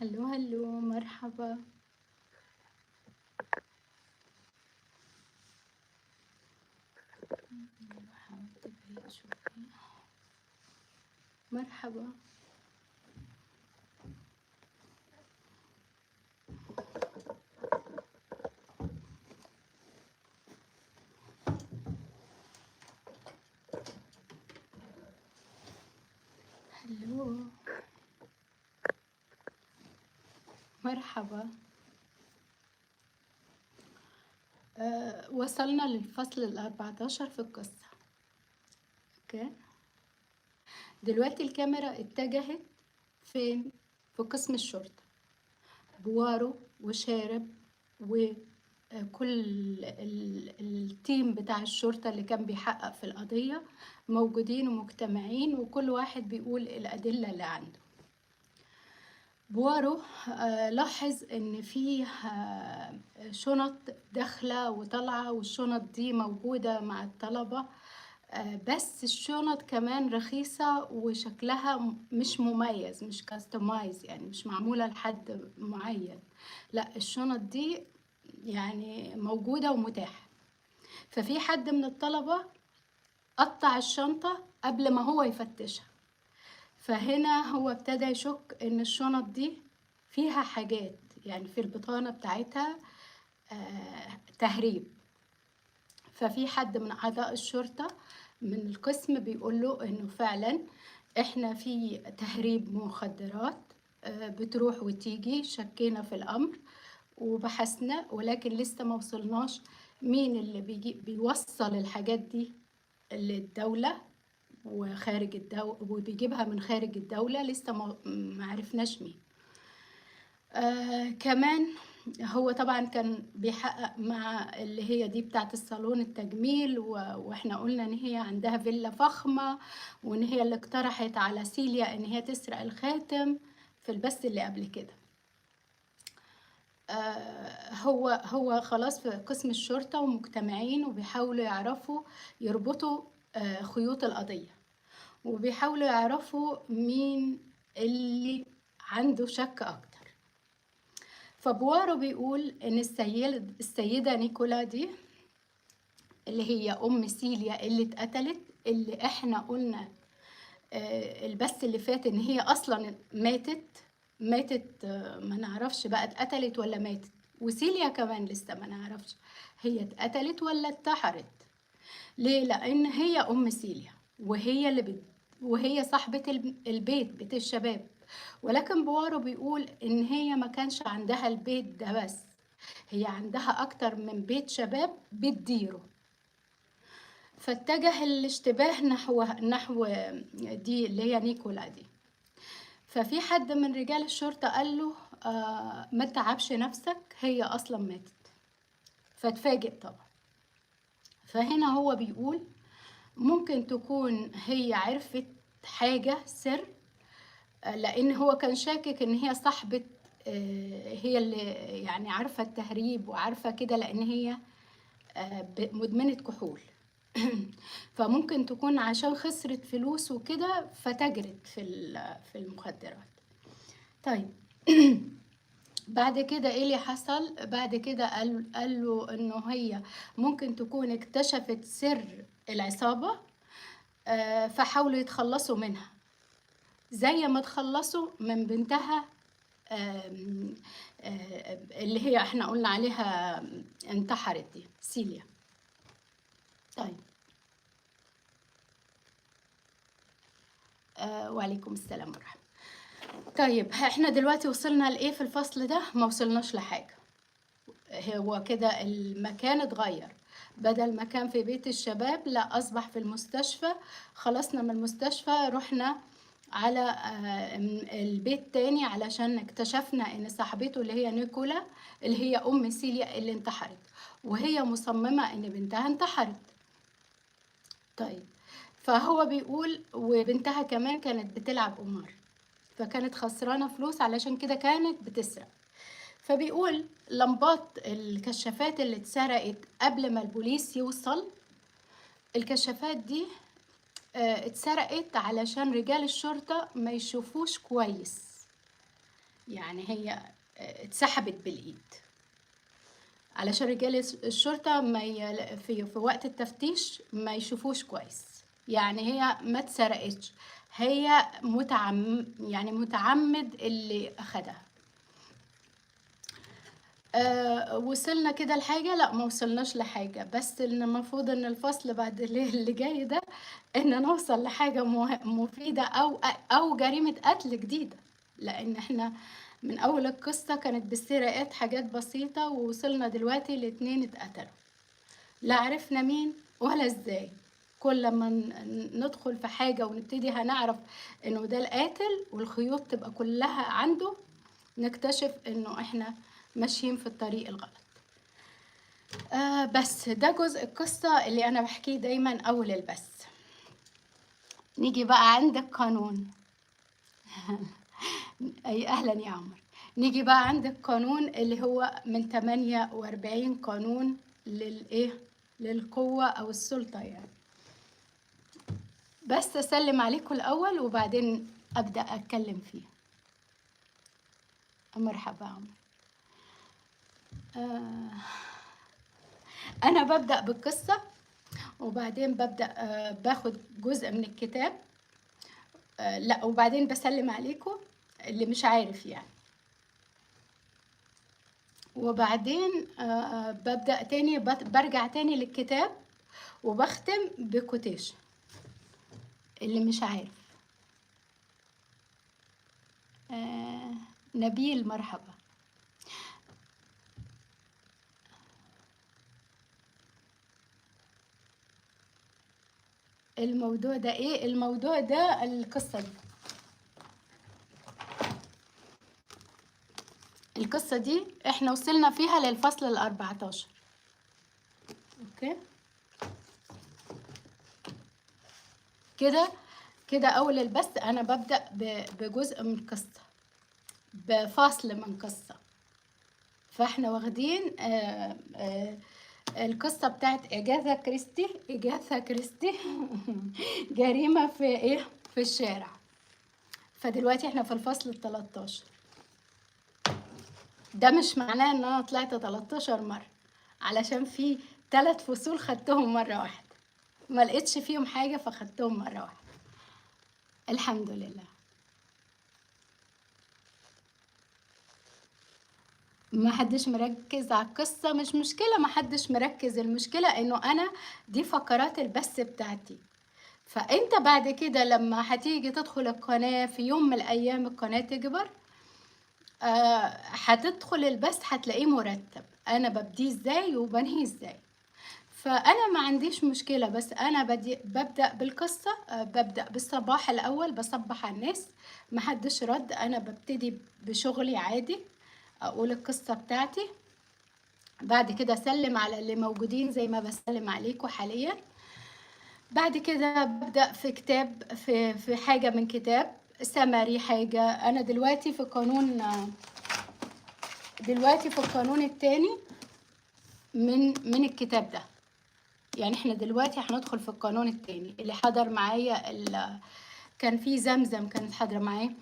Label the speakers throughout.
Speaker 1: هلو هلو، مرحبا. حاول تبعد شوي. مرحبا. هلو. مرحبا. وصلنا للفصل ال14 في القصة. اوكي، دلوقتي الكاميرا اتجهت فين؟ في قسم الشرطة. بوارو وشارب وكل التيم بتاع الشرطة اللي كان بيحقق في القضية موجودين ومجتمعين، وكل واحد بيقول الأدلة اللي عنده. بوارو لاحظ ان فيه شنط داخله وطالعه، والشنط دي موجوده مع الطلبه، بس الشنط كمان رخيصه وشكلها مش مميز، مش كاستمايز، يعني مش معموله لحد معين. لا، الشنط دي يعني موجوده ومتاحه. ففي حد من الطلبه قطع الشنطه قبل ما هو يفتشها، فهنا هو ابتدى يشك ان الشنط دي فيها حاجات، يعني في البطانة بتاعتها تهريب. ففي حد من اعضاء الشرطة من القسم بيقول له انه فعلا احنا في تهريب مخدرات، بتروح وتيجي. شكينا في الامر وبحثنا، ولكن لسه ما وصلناش مين اللي بيوصل الحاجات دي للدولة وخارج الدولة، وبيجيبها من خارج الدولة. لسه ما عرفناش مين. كمان هو طبعا كان بيحقق مع اللي هي دي بتاعت الصالون التجميل، واحنا قلنا ان هي عندها فيلا فخمة، وان هي اللي اقترحت على سيليا ان هي تسرق الخاتم في البث اللي قبل كده. هو خلاص في قسم الشرطة ومجتمعين وبيحاولوا يعرفوا يربطوا خيوط القضية، وبيحاولوا يعرفوا مين اللي عنده شك أكتر. فبوارو بيقول إن السيدة نيكولا دي اللي هي أم سيليا اللي اتقتلت، اللي إحنا قلنا البث اللي فات إن هي أصلا ماتت ما نعرفش بقى اتقتلت ولا ماتت، وسيليا كمان لسه ما نعرفش هي اتقتلت ولا اتحرت. ليه؟ لأن هي أم سيليا، وهي صاحبة البيت، بيت الشباب. ولكن بوارو بيقول إن هي ما كانش عندها البيت ده بس، هي عندها أكتر من بيت شباب بتديره. فاتجه الاشتباه نحو دي اللي هي نيكولا دي. ففي حد من رجال الشرطة قال له ما تعبش نفسك، هي أصلا ماتت. فاتفاجئ طبعا. فهنا هو بيقول ممكن تكون هي عرفت حاجة سر، لأن هو كان شاكك إن هي صاحبة، هي اللي يعني عارفة التهريب وعارفة كده، لأن هي مدمنة كحول. فممكن تكون عشان خسرت فلوس وكده فتجرت في المخدرات. طيب. بعد كده ايه اللي حصل بعد كده؟ قال له انه هي ممكن تكون اكتشفت سر العصابة، فحاولوا يتخلصوا منها زي ما تخلصوا من بنتها اللي هي احنا قلنا عليها انتحرت دي، سيليا. طيب. وعليكم السلام ورحمة. طيب، احنا دلوقتي وصلنا لايه في الفصل ده؟ ما وصلناش لحاجة. هو كده المكان اتغير، بدل ما كان في بيت الشباب لا أصبح في المستشفى. خلصنا من المستشفى رحنا على البيت تاني، علشان اكتشفنا ان صاحبته اللي هي نيكولا اللي هي ام سيليا اللي انتحرت، وهي مصممة ان بنتها انتحرت. طيب. فهو بيقول وبنتها كمان كانت بتلعب قمار، فكانت خسرانة فلوس علشان كده كانت بتسرق. فبيقول لمبات الكشافات اللي اتسرقت قبل ما البوليس يوصل، الكشافات دي اتسرقت علشان رجال الشرطة ما يشوفوش كويس، يعني هي اتسحبت بالإيد علشان رجال الشرطة ما في وقت التفتيش ما يشوفوش كويس. يعني هي ما اتسرقتش، هي يعني متعمد اللي أخدها. وصلنا كده لحاجة؟ لا، ما وصلناش لحاجة، بس إن المفروض إن الفصل بعد اللي جاي ده إن نوصل لحاجة مفيدة أو جريمة قتل جديدة، لأن إحنا من أول القصة كانت بالسرقات حاجات بسيطة، ووصلنا دلوقتي لاتنين اتقتلوا، لا عرفنا مين ولا ازاي. كل ما ندخل في حاجة ونبتدي هنعرف انه ده القاتل والخيوط تبقى كلها عنده، نكتشف انه احنا ماشيين في الطريق الغلط. بس ده جزء القصة اللي انا بحكيه دايما اول البث. نيجي بقى عند القانون. اي اهلا يا عمر. نيجي بقى عند القانون اللي هو من 48 قانون للقوة او السلطة يعني. بس اسلم عليكم الاول وبعدين ابدا اتكلم فيه. مرحبا عمر. انا ببدا بالقصه وبعدين ببدا باخد جزء من الكتاب. لا، وبعدين بسلم عليكم اللي مش عارف يعني. وبعدين ببدا تاني، برجع تاني للكتاب وبختم بكوتيشن اللي مش عارف. نبيل مرحبا. الموضوع ده ايه؟ الموضوع ده القصة دي. القصة دي احنا وصلنا فيها للفصل 14. اوكي كده اول البث انا ببدأ بجزء من قصة، بفصل من قصة. فاحنا واخدين القصة بتاعت إجاثا كريستي جريمة في ايه؟ في الشارع. فدلوقتي احنا في الفصل 13. ده مش معناه ان انا طلعت 13 مرة، علشان في 3 فصول خدتهم مرة واحدة، ما لقيتش فيهم حاجة فخدتهم مرة واحدة الحمد لله. ما حدش مركز على القصة، مش مشكلة ما حدش مركز، المشكلة انه انا دي فقرات البث بتاعتي. فانت بعد كده لما هتيجي تدخل القناة في يوم من الايام، القناة تكبر، هتدخل البث هتلاقيه مرتب، انا ببديه ازاي وبنهيه ازاي. فانا ما عنديش مشكلة، بس انا ببدأ بالقصة. ببدأ بالصباح الاول، بصبح على الناس، محدش رد، انا ببتدي بشغلي عادي، اقول القصة بتاعتي، بعد كده اسلم على اللي موجودين زي ما بسلم عليكم حاليا. بعد كده ببدأ في كتاب، في حاجة من كتاب سمري حاجة. انا دلوقتي في القانون الثاني من الكتاب ده. يعني احنا دلوقتي هندخل في القانون الثاني. اللي حضر معايا كان في زمزم كانت حاضره معايا،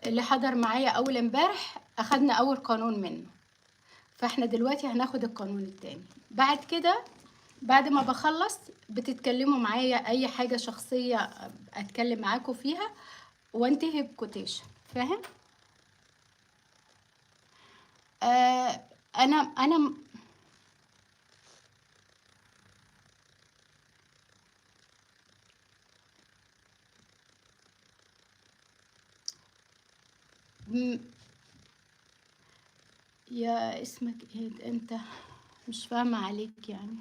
Speaker 1: اللي حضر معايا اول امبارح اخدنا اول قانون منه. فاحنا دلوقتي هناخد القانون الثاني. بعد كده بعد ما بخلص بتتكلموا معايا اي حاجه شخصيه اتكلم معاكم فيها وانتهي بكوتيشن. فاهم؟ آه انا يا اسمك ايه انت؟ مش فاهمه عليك يعني.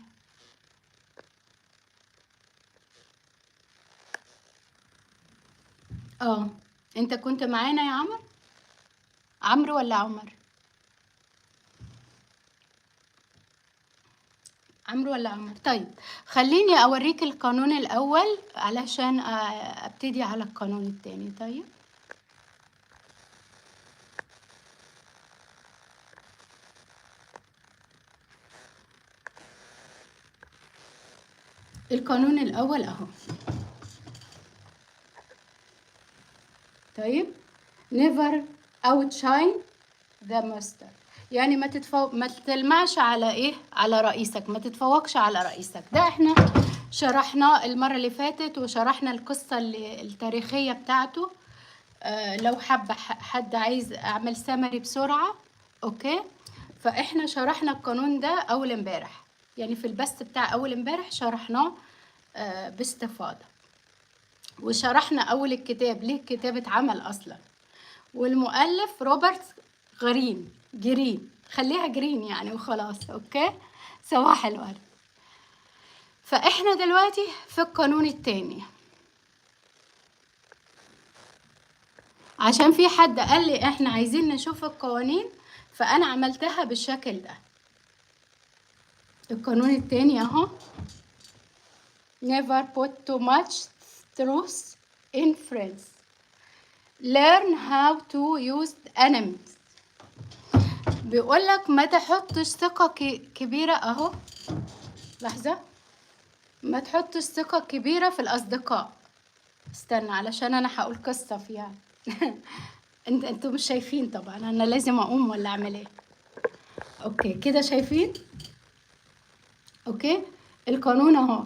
Speaker 1: انت كنت معانا يا عمرو ولا عمر؟ عمرو ولا عمر؟ طيب خليني اوريك القانون الاول علشان ابتدي على القانون الثاني. طيب القانون الاول اهو. طيب never outshine ذا ماستر. يعني ما تلمعش على ايه، على رئيسك، ما تتفوقش على رئيسك. ده احنا شرحناه المرة اللي فاتت، وشرحنا القصة التاريخية بتاعته. لو حد عايز اعمل سمري بسرعة، اوكي. فاحنا شرحنا القانون ده اول امبارح، يعني في البث بتاع اول امبارح شرحناه باستفاضة. وشرحنا اول الكتاب، ليه الكتاب اتعمل اصلا، والمؤلف روبرت جرين، خليها جرين يعني وخلاص، اوكي. صباح الورد. فاحنا دلوقتي في القانون التاني، عشان في حد قال لي احنا عايزين نشوف القوانين، فانا عملتها بالشكل ده. القانون التاني اهو: never put too much truth in friends, learn how to use enemies. بيقولك ما تحطش ثقة كبيرة اهو، لحظة، ما تحطش ثقة كبيرة في الأصدقاء. استنى علشان أنا هقول قصة فيها. انتوا مش شايفين طبعا، أنا لازم أقوم ولا أعمل إيه؟ أوكي كده شايفين؟ أوكي. القانون أهو: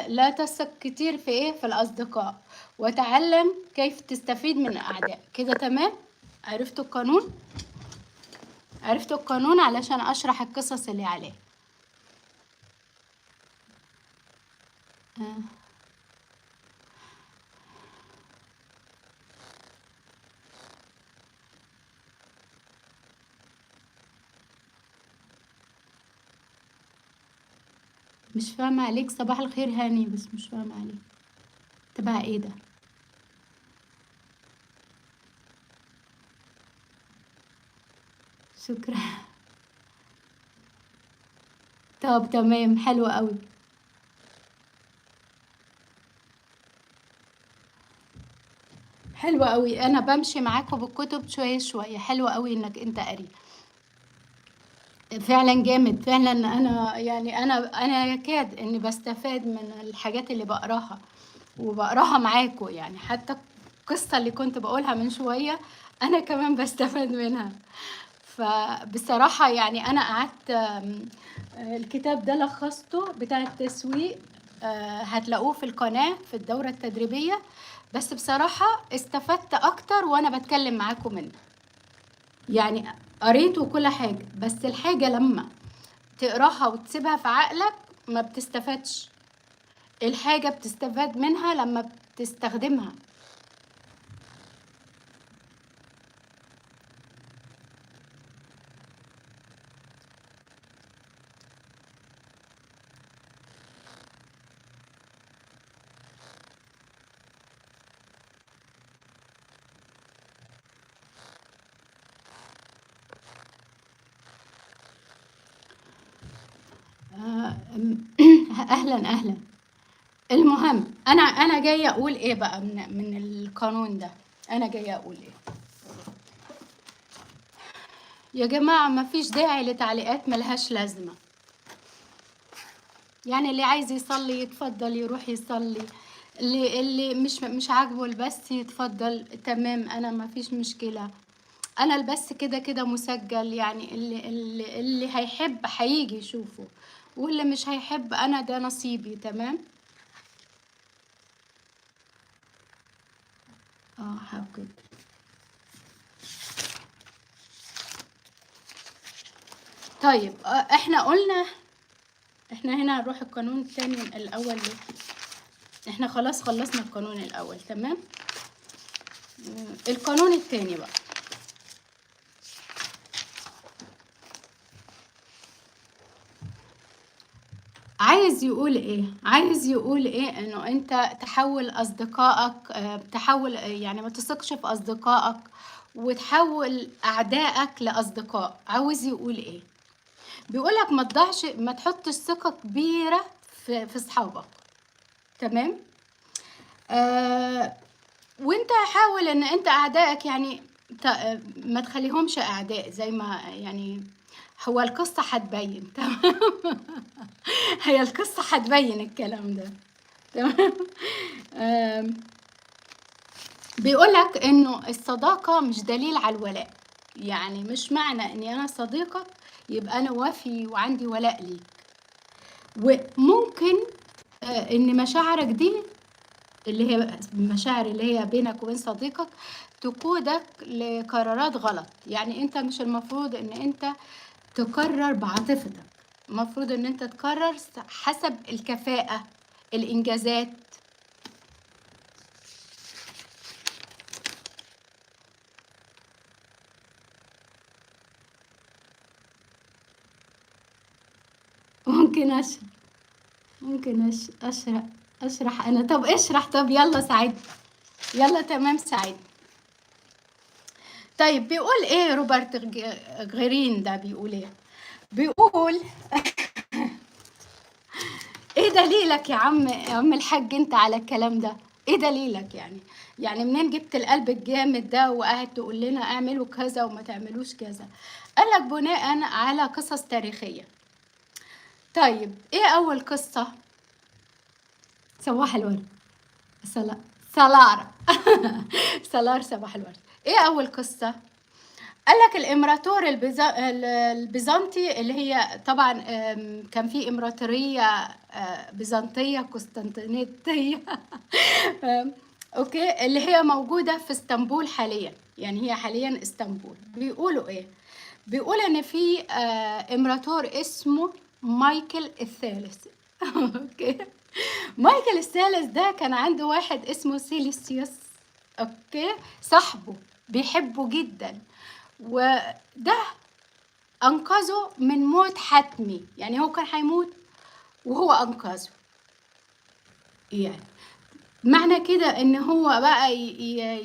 Speaker 1: لا تثق كتير في إيه، في الأصدقاء، وتعلم كيف تستفيد من الأعداء. كده تمام؟ عرفتوا القانون؟ عرفتوا القانون علشان أشرح القصص اللي عليه. مش فاهمة عليك. صباح الخير هاني، بس مش فاهمة عليك تبع ايه ده. شكرا. طب تمام، حلو قوي. حلو قوي، انا بمشي معاكم بالكتب شويه شويه. حلو قوي انك انت قاري، فعلا جامد فعلا. انا يعني انا يكاد اني بستفاد من الحاجات اللي بقراها، وبقراها معاكم. يعني حتى القصه اللي كنت بقولها من شويه انا كمان بستفاد منها. فبصراحه يعني انا قعدت الكتاب ده لخصته بتاع التسويق، هتلاقوه في القناه في الدوره التدريبيه. بس بصراحه استفدت اكتر وانا بتكلم معاكم منه. يعني قريت وكل حاجة، بس الحاجة لما تقراها وتسيبها في عقلك ما بتستفادش. الحاجة بتستفاد منها لما بتستخدمها. اهلا اهلا. المهم انا جايه اقول ايه بقى من القانون ده. انا جايه اقول ايه يا جماعه؟ ما فيش داعي لتعليقات ملهاش لازمه. يعني اللي عايز يصلي يتفضل يروح يصلي، اللي مش عاجبه البث يتفضل، تمام، انا ما فيش مشكله. انا البث كده كده مسجل، يعني اللي هيحب هيجي يشوفه، واللي مش هيحب انا ده نصيبي. تمام. هكذا. طيب احنا قلنا احنا هنا هنروح القانون الثاني الاول. احنا خلاص خلصنا القانون الاول، تمام. القانون الثاني بقى عايز يقول ايه؟ عايز يقول ايه؟ انه انت تحول اصدقائك، تحول يعني ما تثقش في اصدقائك وتحول اعدائك لاصدقاء. عاوز يقول ايه؟ بيقولك ما تحطش ثقة كبيرة في اصحابك، تمام. وانت حاول ان انت اعدائك يعني ما تخليهمش اعداء، زي ما يعني هو القصة هتبين. تمام. هي القصة هتبين الكلام ده، تمام. بيقولك انه الصداقة مش دليل على الولاء. يعني مش معنى اني انا صديقك يبقى انا وفي وعندي ولاء ليك. وممكن ان مشاعرك دي اللي هي المشاعر اللي هي بينك وبين صديقك تقودك لقرارات غلط. يعني انت مش المفروض ان انت تقرر بعاطفتك، المفروض ان انت تقرر حسب الكفاءة، الانجازات. ممكن اشرح ممكن اشرح انا. طب اشرح، طب يلا سعيد، يلا تمام سعيد. طيب بيقول ايه روبرت غرين ده؟ بيقول ايه؟ بيقول ايه دليلك يا عم الحاج انت على الكلام ده؟ ايه دليلك يعني؟ يعني منين جبت القلب الجامد ده وقاعد تقول لنا اعملوا كذا وما تعملوش كذا؟ قالك بناء على قصص تاريخية. طيب ايه اول قصة؟ صباح الورد. سلار سلار صباح الورد. ايه اول قصة؟ قالك الامبراطور البيزنطي، اللي هي طبعا كان في امبراطورية بيزنطية قسطنطينية اوكي، اللي هي موجودة في اسطنبول حاليا، يعني هي حاليا اسطنبول. بيقولوا ايه؟ بيقول ان في امبراطور اسمه مايكل الثالث اوكي. مايكل الثالث ده كان عنده واحد اسمه سيليسيوس، اوكي، صاحبه بيحبه جدا، وده انقذه من موت حتمي. يعني هو كان هيموت وهو انقذه. يعني معنى كده ان هو بقى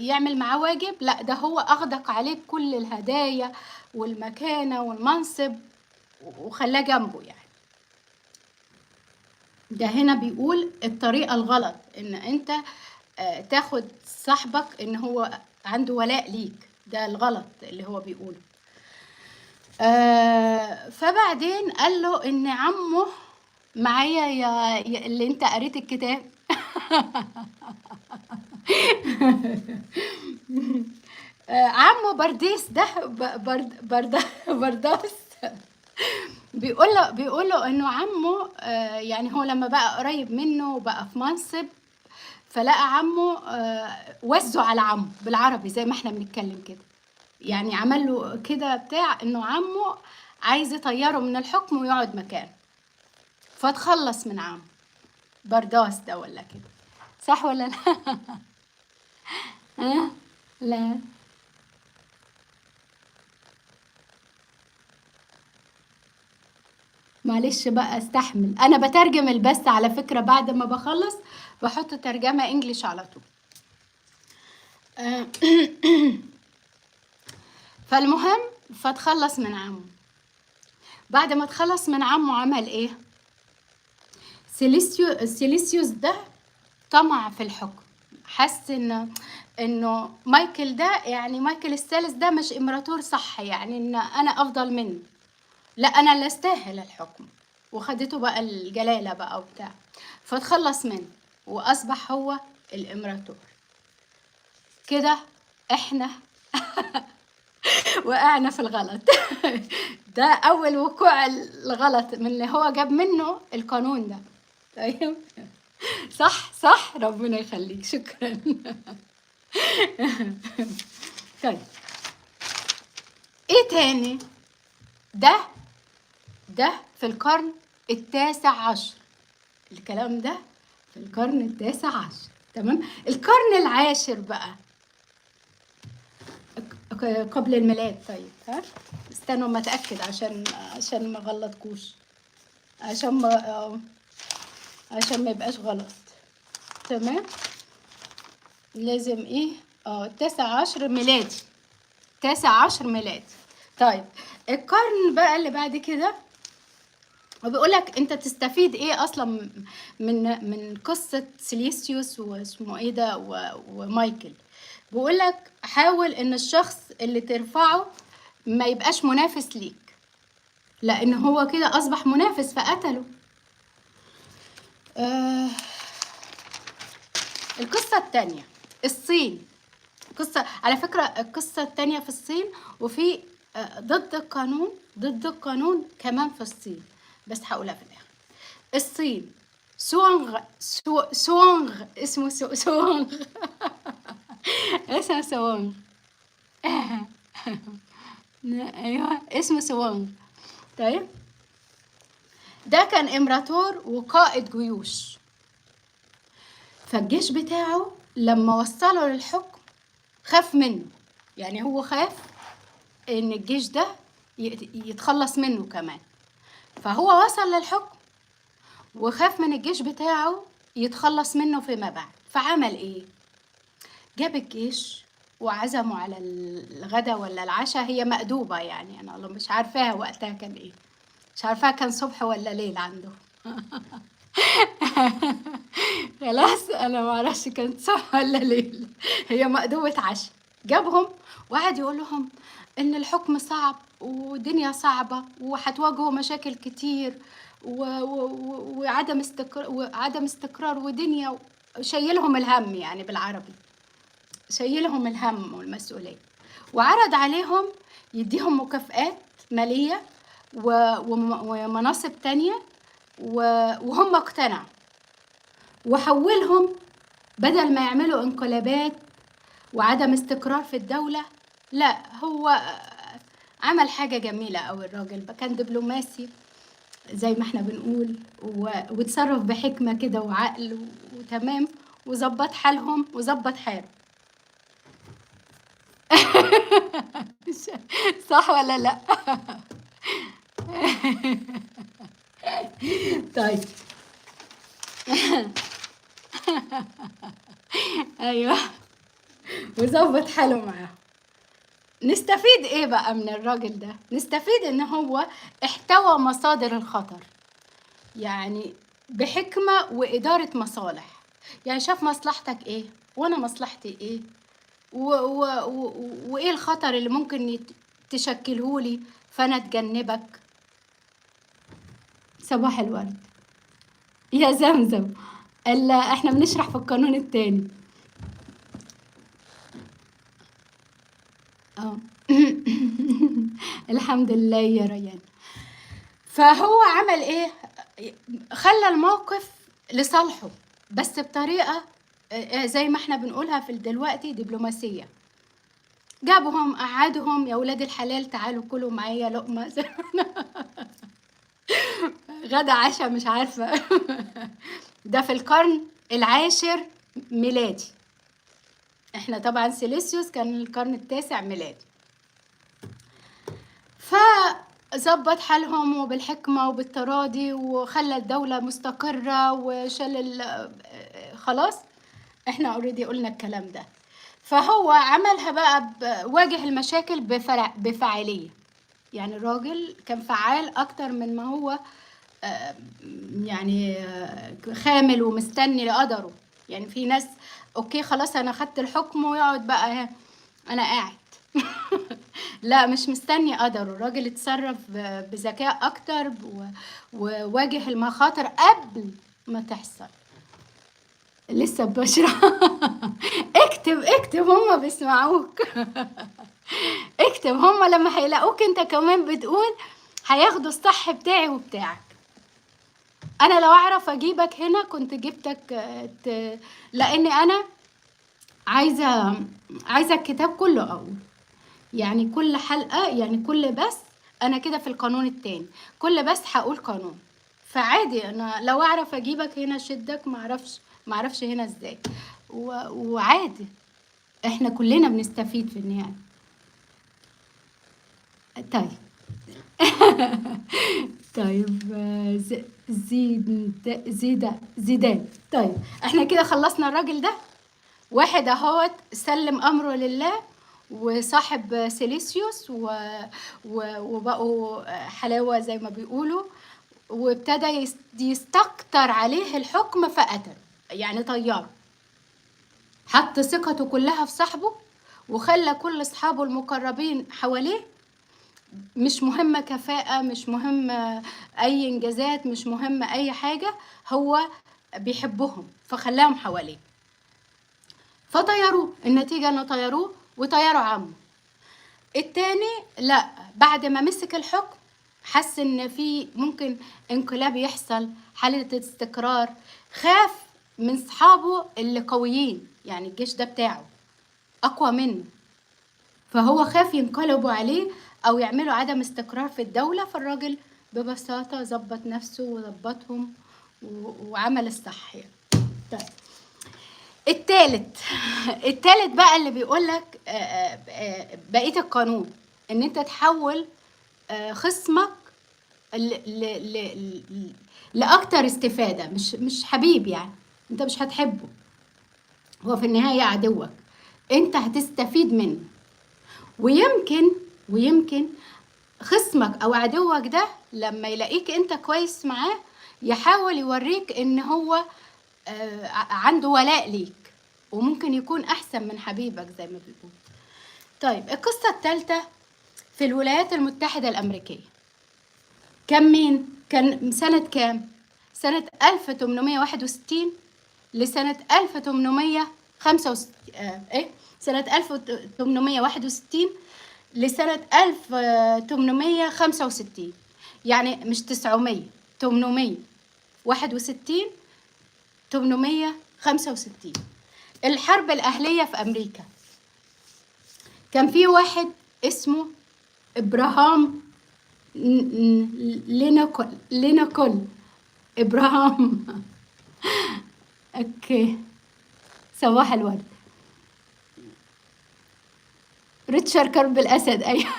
Speaker 1: يعمل معاه واجب؟ لا، ده هو اغدق عليه كل الهدايا والمكانة والمنصب وخلاه جنبه. يعني ده هنا بيقول الطريقة الغلط ان انت تاخد صاحبك ان هو عنده ولاء ليك، ده الغلط اللي هو بيقوله. فبعدين قال له ان عمه معايا يا اللي انت قريت الكتاب عمه برديس ده برداس بيقول له انه عمه يعني هو لما بقى قريب منه وبقى في منصب، فلقى عمه وزه على عمه بالعربي زي ما احنا بنتكلم كده. يعني عمل له كده بتاع انه عمه عايز يطيره من الحكم ويقعد مكانه، فتخلص من عمه برداس ده ولا كده. صح ولا لا؟ ها؟ لا، معلش بقى استحمل، انا بترجم البث على فكرة، بعد ما بخلص بحط ترجمة انجليش على طول. فالمهم فتخلص من عمه. بعد ما تخلص من عمه عمل ايه؟ سيليسيوس ده طمع في الحكم، حس انه مايكل ده، يعني مايكل الثالث ده مش امبراطور صح، يعني ان انا افضل منه، لا انا اللي استاهل الحكم. وخدته بقى الجلالة بقى وبتاع، فتخلص منه واصبح هو الامبراطور. كده احنا وقعنا في الغلط ده اول وقوع الغلط من اللي هو جاب منه القانون ده. طيب صح ربنا يخليك، شكرا طيب ايه تاني؟ ده في القرن ال19، الكلام ده في القرن ال19. تمام. القرن العاشر بقى قبل الميلاد. طيب ها، استنوا ما اتاكد عشان ما غلطكوش، عشان ما يبقاش غلط. تمام. لازم ايه؟ 19 ميلادي، 19 ميلادي. طيب القرن بقى اللي بعد كده، وبيقولك انت تستفيد ايه اصلا من قصة سيليسيوس واسمه ايه ده ومايكل. بيقولك حاول ان الشخص اللي ترفعه ما يبقاش منافس ليك، لان هو كده اصبح منافس فقتله. القصة التانية، الصين. قصة على فكرة، القصة التانية في الصين، وفي ضد القانون كمان في الصين، بس هقولها في الآخر. الصين سوانغ اسمه سوانغ اسمه سوانغ ايوه اسمه سوانغ. طيب ده كان امبراطور وقائد جيوش، فالجيش بتاعه لما وصله للحكم خاف منه، يعني هو خاف ان الجيش ده يتخلص منه كمان، فهو وصل للحكم وخاف من الجيش بتاعه يتخلص منه فيما بعد. فعمل ايه؟ جاب الجيش وعزموا على الغدا ولا العشاء، هي مأدوبة يعني، انا والله مش عارفاها وقتها كان ايه، مش عارفاها كان صبح ولا ليل عنده خلاص انا ما اعرفش كان صبح ولا ليل، هي مأدوبة عشاء. جابهم وقعد يقول لهم ان الحكم صعب ودنيا صعبة وهتواجهوا مشاكل كتير وعدم استقرار ودنيا، شايلهم الهم يعني بالعربي، شايلهم الهم والمسؤولية، وعرض عليهم يديهم مكافآت مالية ومناصب تانية، وهم اقتنعوا، وحولهم بدل ما يعملوا انقلابات وعدم استقرار في الدولة، لا هو عمل حاجة جميلة أوي. الراجل كان دبلوماسي زي ما احنا بنقول، وتصرف بحكمة كده وعقل وتمام، وظبط حالهم وظبط حاله صح ولا لا؟ طيب ايوه، وظبط حاله معاه. نستفيد ايه بقى من الراجل ده؟ نستفيد ان هو احتوى مصادر الخطر، يعني بحكمة وإدارة مصالح، يعني شاف مصلحتك ايه وانا مصلحتي ايه، وايه الخطر اللي ممكن تشكلهولي فانا اتجنبك. صباح الورد يا زمزم. الا احنا بنشرح في القانون التاني. اه الحمد لله يا ريان. فهو عمل ايه؟ خلى الموقف لصالحه، بس بطريقة زي ما احنا بنقولها في دلوقتي دبلوماسية. جابهم قعدهم، يا ولاد الحلال تعالوا كلوا معايا لقمة غدا عشاء مش عارفة ده في القرن العاشر ميلادي، احنا طبعا سيليسيوس كان القرن التاسع ميلادي. فظبط حالهم وبالحكمة وبالتراضي، وخلى الدولة مستقرة وشال خلاص احنا اوريدي قلنا الكلام ده. فهو عملها بقى واجه المشاكل بفاعلية، يعني الراجل كان فعال اكتر من ما هو يعني خامل ومستني لقدره. يعني في ناس اوكي خلاص انا خدت الحكم ويقعد بقى انا قاعد لا مش مستني قدره، الراجل اتصرف بذكاء اكتر وواجه المخاطر قبل ما تحصل. لسه بشرح اكتب هما بيسمعوك اكتب هما لما هيلاقوك انت كمان بتقول هياخدوا الصح بتاعي وبتاعك. انا لو اعرف اجيبك هنا كنت جبتك لاني انا عايزه الكتاب كله اقول، يعني كل حلقه يعني كل بس انا كده في القانون التاني، كل بس هقول قانون. فعادي انا لو اعرف اجيبك هنا شدك، معرفش هنا ازاي، وعادي احنا كلنا بنستفيد في النهايه. طيب طيب زيدان. طيب احنا كده خلصنا الراجل ده، واحد اهوت سلم امره لله وصاحب سيليسيوس وبقوا حلاوة زي ما بيقولوا، وابتدى يستكتر عليه الحكم فقتل، يعني طياره، حط ثقته كلها في صاحبه وخلى كل اصحابه المقربين حواليه، مش مهمة كفاءة، مش مهمة اي انجازات، مش مهمة اي حاجة، هو بيحبهم فخلاهم حواليه. فطيروه، النتيجة انه طيروه وطيروا عمه. التاني لا، بعد ما مسك الحكم حس ان في ممكن انقلاب يحصل، حالة استقرار، خاف من صحابه اللي قويين، يعني الجيش ده بتاعه اقوى منه، فهو خاف ينقلبوا عليه او يعملوا عدم استقرار في الدولة. فالراجل ببساطة ظبط نفسه وظبطهم وعمل الصح يعني. طيب التالت التالت بقى اللي بيقولك بقية القانون ان انت تحول خصمك لأكتر استفادة، مش حبيب، يعني انت مش هتحبه، هو في النهاية عدوك، انت هتستفيد منه. ويمكن خصمك او عدوك ده لما يلاقيك انت كويس معاه يحاول يوريك ان هو عنده ولاء ليك، وممكن يكون احسن من حبيبك زي ما بيقول. طيب القصة الثالثة في الولايات المتحدة الأمريكية. كان سنة كام؟ سنة 1861 لسنة 1865 سنة 1861 لسنة 1865، يعني مش 900، 861 865. الحرب الأهلية في أمريكا كان في واحد اسمه إبراهام لينكولن إبراهام أوكي، صباح الورد. ريتشارد كرب الأسد، أيوه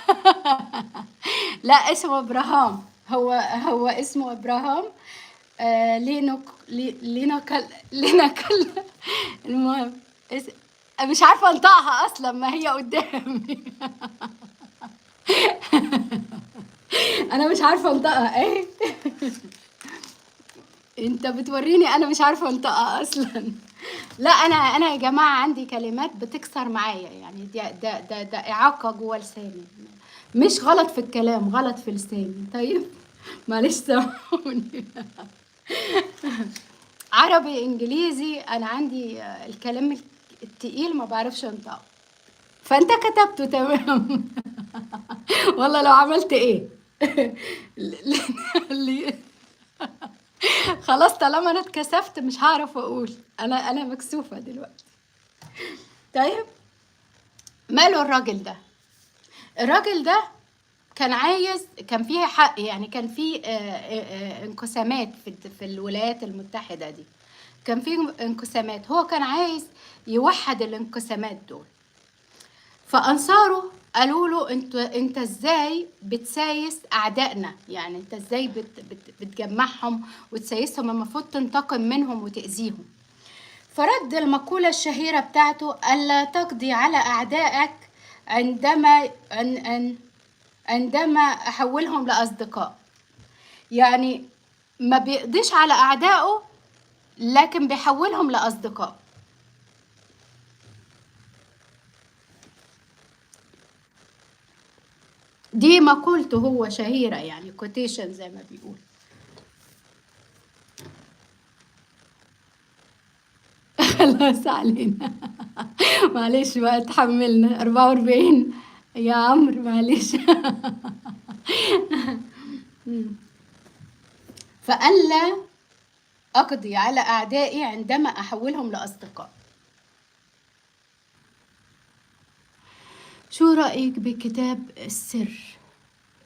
Speaker 1: لا اسمه إبراهام، هو اسمه إبراهام لينكل المهم مش عارفة انطقها أصلا، ما هي قدامي أنا مش عارفة انطقها ايه انت بتوريني انا مش عارفه انطقها اصلا. لا انا يا جماعه عندي كلمات بتكسر معايا، يعني ده اعاقه جوه لساني، مش غلط في الكلام، غلط في لساني. طيب معلش سامحوني عربي انجليزي انا عندي الكلام التقيل ما بعرفش انطقه، فانت كتبته تمام والله لو عملت ايه خلاص طالما انا اتكسفت مش هعرف اقول، انا مكسوفه دلوقتي. طيب ماله الراجل ده؟ الراجل ده كان فيه حق، يعني كان فيه انقسامات في الولايات المتحدة دي، كان فيه انقسامات، هو كان عايز يوحد الانقسامات دول. فأنصاره قالوا له انت ازاي بتسايس اعدائنا، يعني انت ازاي بتجمعهم وتسايسهم، المفروض تنتقم منهم وتأذيهم. فرد المقولة الشهيرة بتاعته: ألا تقضي على أعدائك عندما أحولهم لأصدقاء. يعني ما بيقضيش على أعدائه لكن بيحولهم لأصدقاء. دي مقولته هو شهيرة، يعني كوتيشن زي ما بيقول. خلاص علينا معلش بقى تحملنا 44 يا عمرو معلش فألا أقضي على أعدائي عندما أحولهم لأصدقاء. شو رأيك بكتاب السر؟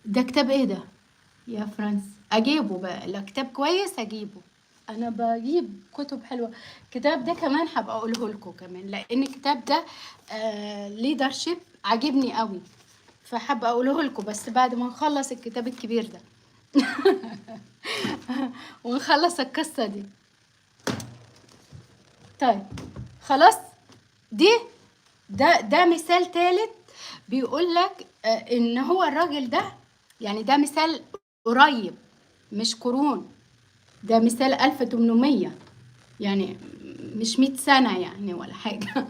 Speaker 1: ده كتاب ايه ده يا فرانس؟ اجيبه بقى، لا كتاب كويس اجيبه، انا بجيب كتب حلوه. الكتاب ده كمان هبقى اقوله لكم كمان، لان الكتاب ده ليدرشيب عاجبني قوي، فحابه اقوله لكم بس بعد ما نخلص الكتاب الكبير ده ونخلص القصه دي. طيب خلاص، دي ده مثال ثالث بيقول لك ان هو الراجل ده، يعني ده مثال قريب مش قرون، ده مثال 1800، يعني مش 100 سنة يعني ولا حاجة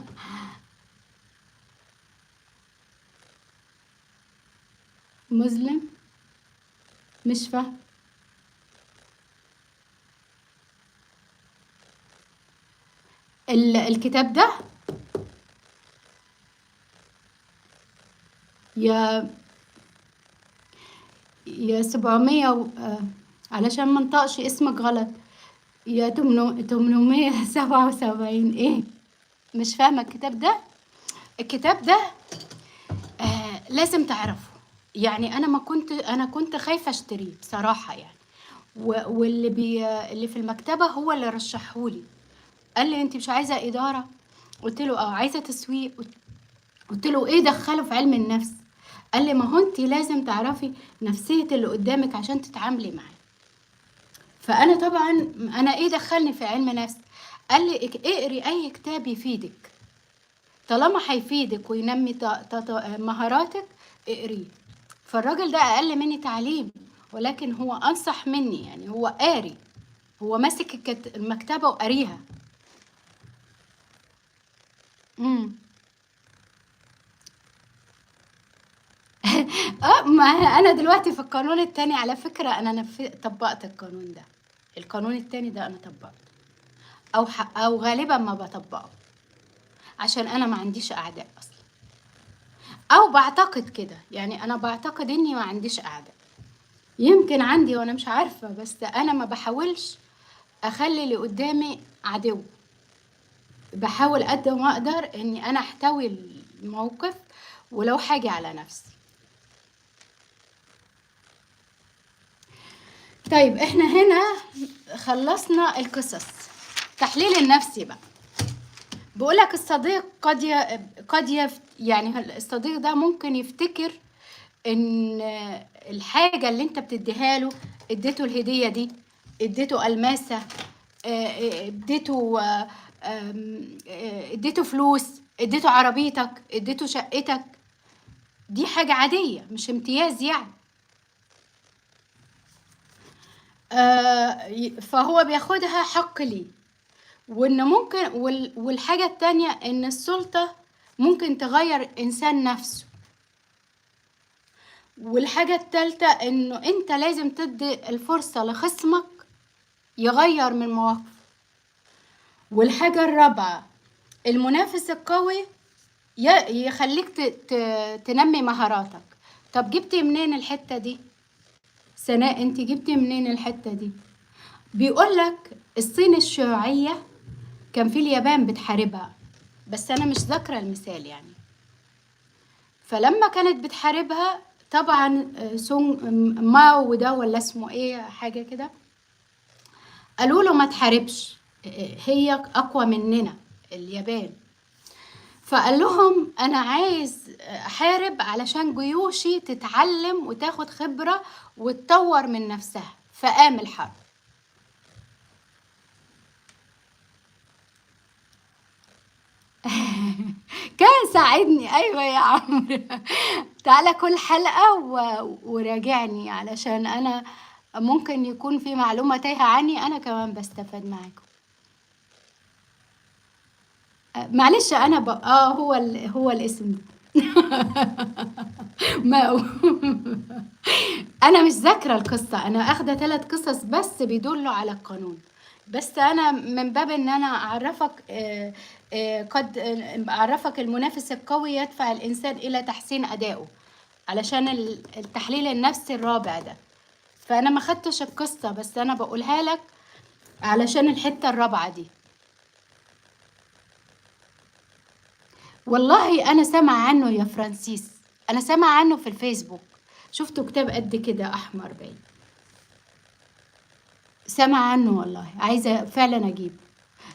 Speaker 1: مسلم مش فاهم الكتاب ده يا 700 علشان ما انطقش اسمك غلط، يا 877 ايه. مش فاهمة الكتاب ده. الكتاب ده لازم تعرفه. يعني انا كنت خايفة اشتريه بصراحة يعني. واللي اللي في المكتبة هو اللي رشحهولي. قال لي انت مش عايزة إدارة؟ قلت له اه. عايزة تسويق؟ قلت له ايه دخله في علم النفس؟ قال لي ما هو انت لازم تعرفي نفسية اللي قدامك عشان تتعاملي معاه. فانا طبعا، انا ايه دخلني في علم نفس؟ قال لي اقري اي كتاب يفيدك، طالما هيفيدك وينمي مهاراتك اقريه. فالراجل ده اقل مني تعليم، ولكن هو انصح مني. يعني هو قاري، هو ماسك المكتبة وقاريها. امم ما انا دلوقتي في القانون التاني على فكرة، انا طبقت القانون ده. القانون التاني ده انا طبقته، او غالبا ما بطبقه، عشان انا ما عنديش اعداء اصلا، او بعتقد كده. يعني انا بعتقد اني ما عنديش اعداء. يمكن عندي وانا مش عارفة، بس انا ما بحاولش اخلي اللي قدامي عدو. بحاول قد ما اقدر اني انا احتوي الموقف ولو حاجة على نفسي. طيب احنا هنا خلصنا القصص. تحليل النفسي بقى. بقولك الصديق يعني الصديق ده ممكن يفتكر ان الحاجة اللي انت بتديها له، اديته الهدية دي، اديته الماسة، اديته اديته فلوس، اديته عربيتك، اديته شقتك، دي حاجة عادية مش امتياز يعني. فهو بياخدها حق ليه. وان ممكن والحاجة التانية ان السلطة ممكن تغير انسان نفسه. والحاجة التالتة انه انت لازم تدي الفرصة لخصمك يغير من مواقفه. والحاجة الرابعة، المنافس القوي يخليك تنمي مهاراتك. طب جبتي منين الحتة دي؟ سناء انت جبتي منين الحتة دي؟ بيقولك الصين الشيوعية كان في اليابان بتحاربها، بس انا مش ذاكرة المثال يعني. فلما كانت بتحاربها طبعا سونج ماو ده ولا اسمه ايه حاجة كده، قالوا له ما تحاربش، هي اقوى مننا اليابان. فقال لهم انا عايز احارب علشان جيوشي تتعلم وتاخد خبرة وتطور من نفسها. فقام الحرب. كان ساعدني، ايوه يا عمرو. تعالى كل حلقة وراجعني، علشان انا ممكن يكون في معلومة تايهة عني، انا كمان بستفاد معاكم. معلش انا هو الاسم ده. ما انا مش ذاكره القصه، انا اخده 3 قصص بس بيدلوا على القانون. بس انا من باب ان انا اعرفك قد اعرفك المنافس القوي يدفع الانسان الى تحسين ادائه، علشان التحليل النفسي الرابع ده. فانا ما خدتش القصه، بس انا بقولها لك علشان الحته الرابعه دي. والله انا سامع عنه يا فرانسيس، انا سامع عنه في الفيسبوك، شفته كتاب قد كده احمر باين. سامع عنه والله، عايزه فعلا اجيبه.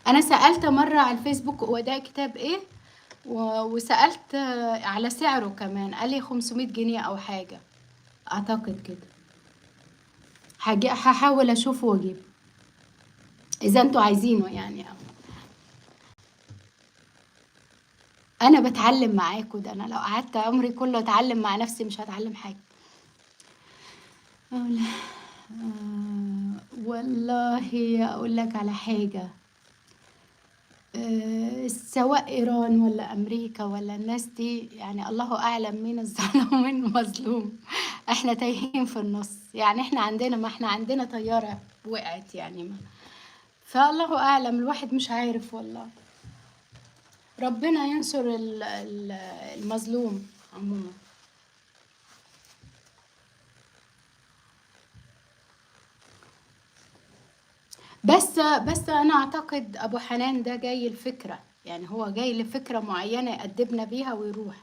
Speaker 1: انا سالت مره على الفيسبوك هو ده كتاب ايه، وسالت على سعره كمان، قال لي 500 جنيه او حاجه اعتقد كده. هحاول اشوفه واجيبه اذا انتوا عايزينه يعني. انا بتعلم معاكم ده، انا لو قعدت عمري كله اتعلم مع نفسي مش هتعلم حاجه. والله اقول لك على حاجه. سواء ايران ولا امريكا ولا الناس دي، يعني الله اعلم مين الظالم ومين المظلوم. احنا تايهين في النص يعني. ما احنا عندنا طياره وقعت يعني. ما فالله اعلم، الواحد مش عارف والله. ربنا ينصر المظلوم عموما. بس انا اعتقد ابو حنان ده جاي الفكرة، يعني هو جاي لفكرة معينة يأدبنا بيها ويروح.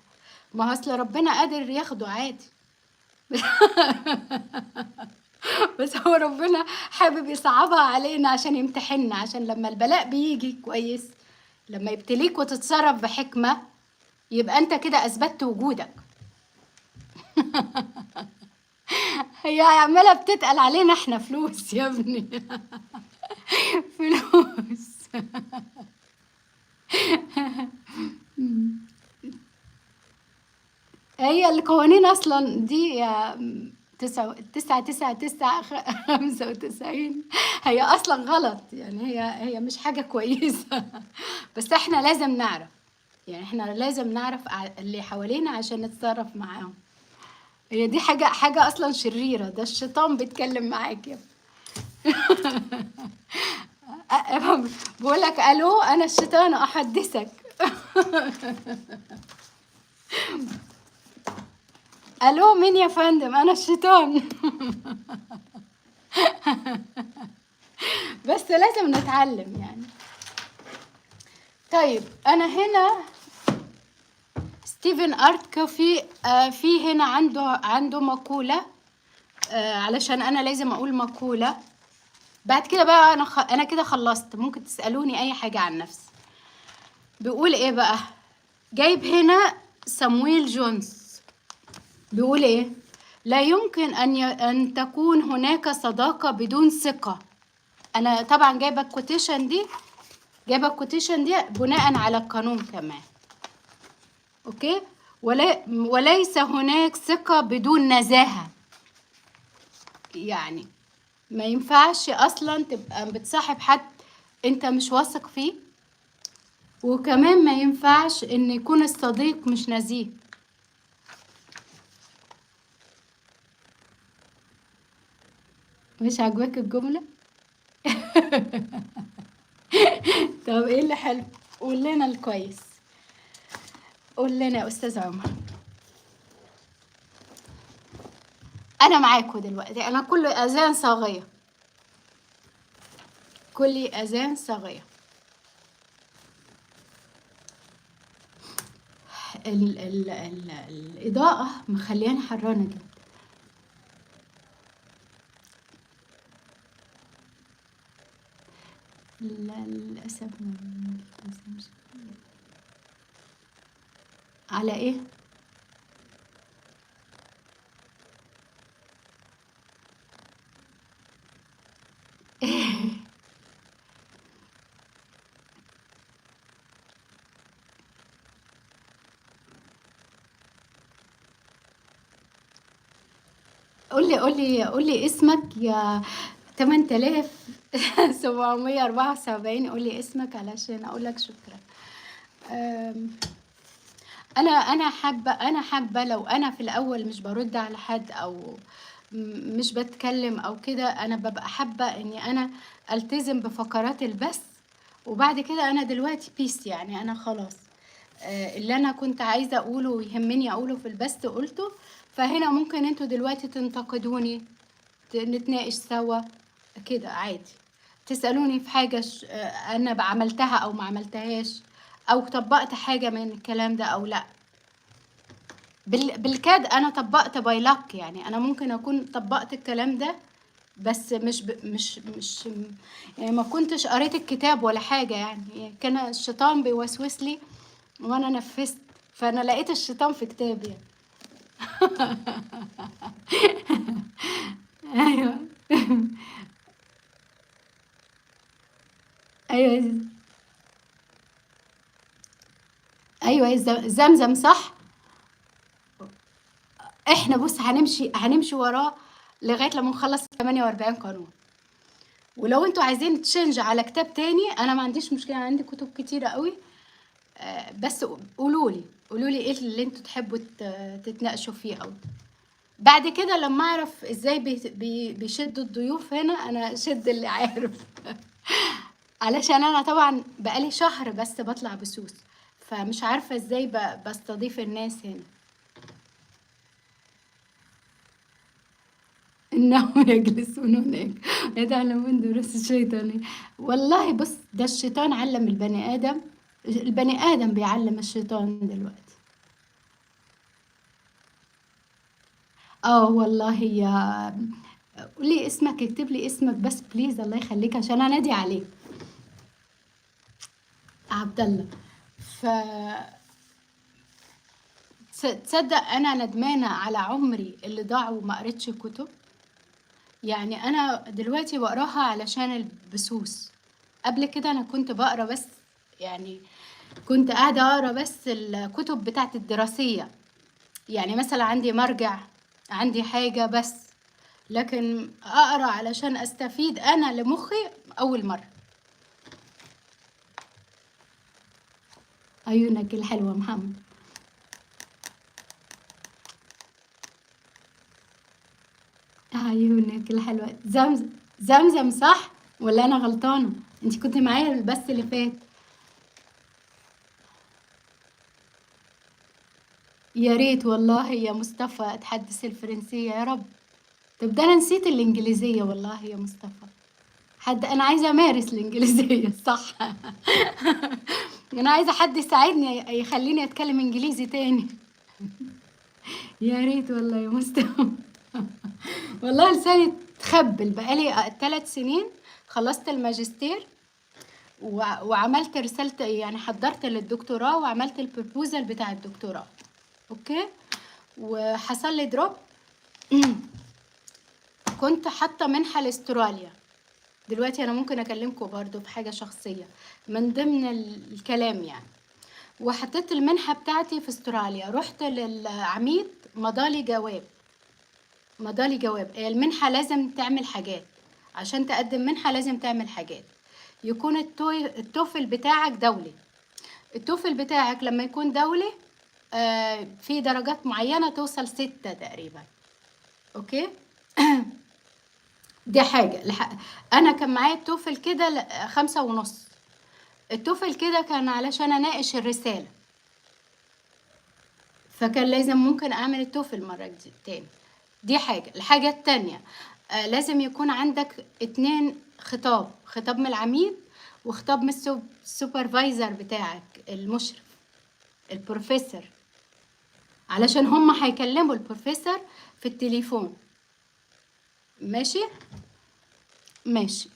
Speaker 1: ما هو اصل ربنا قادر ياخده عادي. بس هو ربنا حابب يصعبها علينا عشان يمتحننا، عشان لما البلاء بيجي كويس، لما يبتليك وتتصرف بحكمة، يبقى انت كده اثبتت وجودك. هي عمالة بتتقل علينا احنا فلوس يا ابني. فلوس. هي القوانين اصلا دي 9 9 9 95، هي اصلا غلط، يعني هي مش حاجة كويسة. بس احنا لازم نعرف، يعني احنا لازم نعرف اللي حوالينا عشان نتصرف معاهم. هي دي حاجة اصلا شريرة، ده الشيطان بيتكلم معاك يا بقول لك الو، انا الشيطان احدثك. الو، مين يا فندم؟ انا الشيطان. بس لازم نتعلم يعني. طيب انا هنا ستيفن ارت في هنا عنده مقولة، علشان انا لازم اقول مقولة. بعد كده بقى انا كده خلصت، ممكن تسألوني اي حاجة عن نفسي. بيقول ايه بقى؟ جايب هنا سامويل جونز، بيقول ايه؟ لا يمكن ان تكون هناك صداقة بدون ثقة. انا طبعا جايبه الكوتيشن دي بناء على القانون كمان. اوكي. وليس هناك ثقة بدون نزاهة. يعني ما ينفعش اصلا تبقى بتصاحب حد انت مش واثق فيه، وكمان ما ينفعش ان يكون الصديق مش نزيه. مش عاجباك الجملة؟ طب ايه اللي حلو؟ قول لنا الكويس، قول لنا يا استاذ عمر. انا معاكم دلوقتي، انا كل اذان صاغية، كل اذان صاغية. الإضاءة مخلياني حرانة جدا. للأسف ما بنلتزمش. على إيه؟ قولي اسمك يا 8774. قولي اسمك علشان أقول لك شكرا. أم، انا حابه لو انا في الاول مش برد على حد، او مش بتكلم او كده، انا ببقى حابه اني انا التزم بفقرات البث. وبعد كده انا دلوقتي بيس، يعني انا خلاص اللي انا كنت عايزه اقوله ويهمني اقوله في البث قلته. فهنا ممكن انتوا دلوقتي تنتقدوني، نتناقش سوا كده عادي، تسألوني في حاجة أنا عملتها أو ما عملتهاش، أو طبقت حاجة من الكلام ده أو لأ. بالكاد أنا طبقت بايلك، يعني أنا ممكن أكون طبقت الكلام ده، بس مش يعني ما كنتش قريت الكتاب ولا حاجة، يعني كان الشيطان بيوسوس لي وأنا نفذت، فأنا لقيت الشيطان في كتابي يعني. أيوه. أيوه. أيوه زمزم صح. احنا بص هنمشي وراه لغايه لما نخلص 48 قانون. ولو انتوا عايزين تشنج على كتاب تاني انا ما عنديش مشكله، عندي كتب كتيره قوي. بس قولوا لي ايه اللي انتوا تحبوا تتناقشوا فيه. او بعد كده لما اعرف ازاي بيشدوا الضيوف هنا، انا شد اللي عارف. علشان انا طبعا بقالي شهر بس بطلع بسوس، فمش عارفه ازاي بستضيف الناس هنا. إنهم يجلسون هناك. يتعلمون دروس الشيطان. والله بص، ده الشيطان علم البني آدم، البني آدم بيعلم الشيطان دلوقتي. اه والله يا، قولي اسمك، اكتب لي اسمك بس بليز، الله يخليك عشان انادي عليك. عبد الله. ف تصدق انا ندمانه على عمري اللي ضاع وما قريتش كتب. يعني انا دلوقتي بقراها علشان البثوث. قبل كده انا كنت بقرا بس، يعني كنت قاعده اقرا بس الكتب بتاعت الدراسيه، يعني مثلا عندي مرجع، عندي حاجه بس. لكن اقرا علشان استفيد انا لمخي اول مره. عيونك الحلوه محمد. عيونك الحلوه زمزم. زمزم صح ولا انا غلطانه؟ انت كنت معايا البث اللي فات. يا ريت والله يا مصطفى اتحدث الفرنسيه يا رب. طب ده انا نسيت الانجليزيه والله يا مصطفى. حد، انا عايزه امارس الانجليزيه صح. انا عايزه حد يساعدني يخليني اتكلم انجليزي تاني. يا ريت والله يا مصطفى. والله لساني اتخبل بقالي 3 سنين. خلصت الماجستير وعملت رسالة، يعني حضرت للدكتوراه وعملت البروبوزل بتاع الدكتوراه. اوكي. وحصل لي دروب. كنت حاطة منحة لاستراليا. دلوقتي انا ممكن اكلمكم برضو في حاجة شخصية من ضمن الكلام يعني. وحطيت المنحة بتاعتي في استراليا، رحت للعميد، مضالي جواب. مضالي جواب. المنحة لازم تعمل حاجات، عشان تقدم منحة لازم تعمل حاجات. يكون التوفل بتاعك دولي. التوفل بتاعك لما يكون دولي في درجات معينة توصل 6 تقريبا. اوكي. دي حاجة انا كان معايا التوفل كده 5.5. التوفل كده كان علشان اناقش الرسالة، فكان لازم ممكن اعمل التوفل مرة تاني. دي حاجة. الحاجة التانية لازم يكون عندك 2 خطاب، خطاب من العميد وخطاب من السوبرفايزر بتاعك، المشرف، البروفيسور، علشان هم هيكلموا البروفيسور في التليفون. ماشي. ماشي.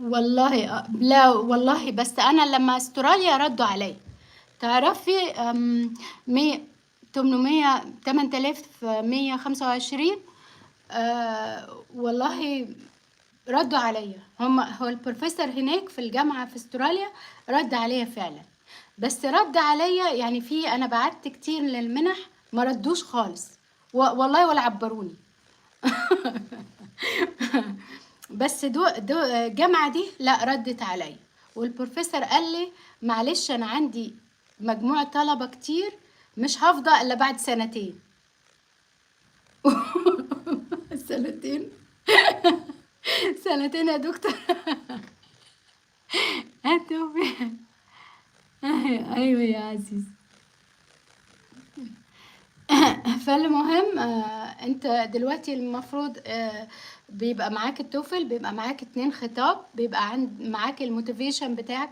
Speaker 1: والله لا والله، بس انا لما استراليا ردوا علي، تعرفي 100 800 8125. والله ردوا عليا. هو البروفيسور هناك في الجامعة في استراليا رد عليا فعلا، بس رد عليا يعني في، انا بعت كتير للمنح ما ردوش خالص. والله ولا عبروني. بس دو الجامعة دي لا ردت عليا. والبروفيسور قال لي معلش انا عندي مجموعة طلبة كتير، مش هفضى الا بعد سنتين. سنتين. سنتين يا دكتور. هاتوا. ايوه يا عزيز. فالمهم انت دلوقتي المفروض بيبقى معاك التوفل، بيبقى معاك 2 خطاب، بيبقى معاك الموتيفيشن بتاعك،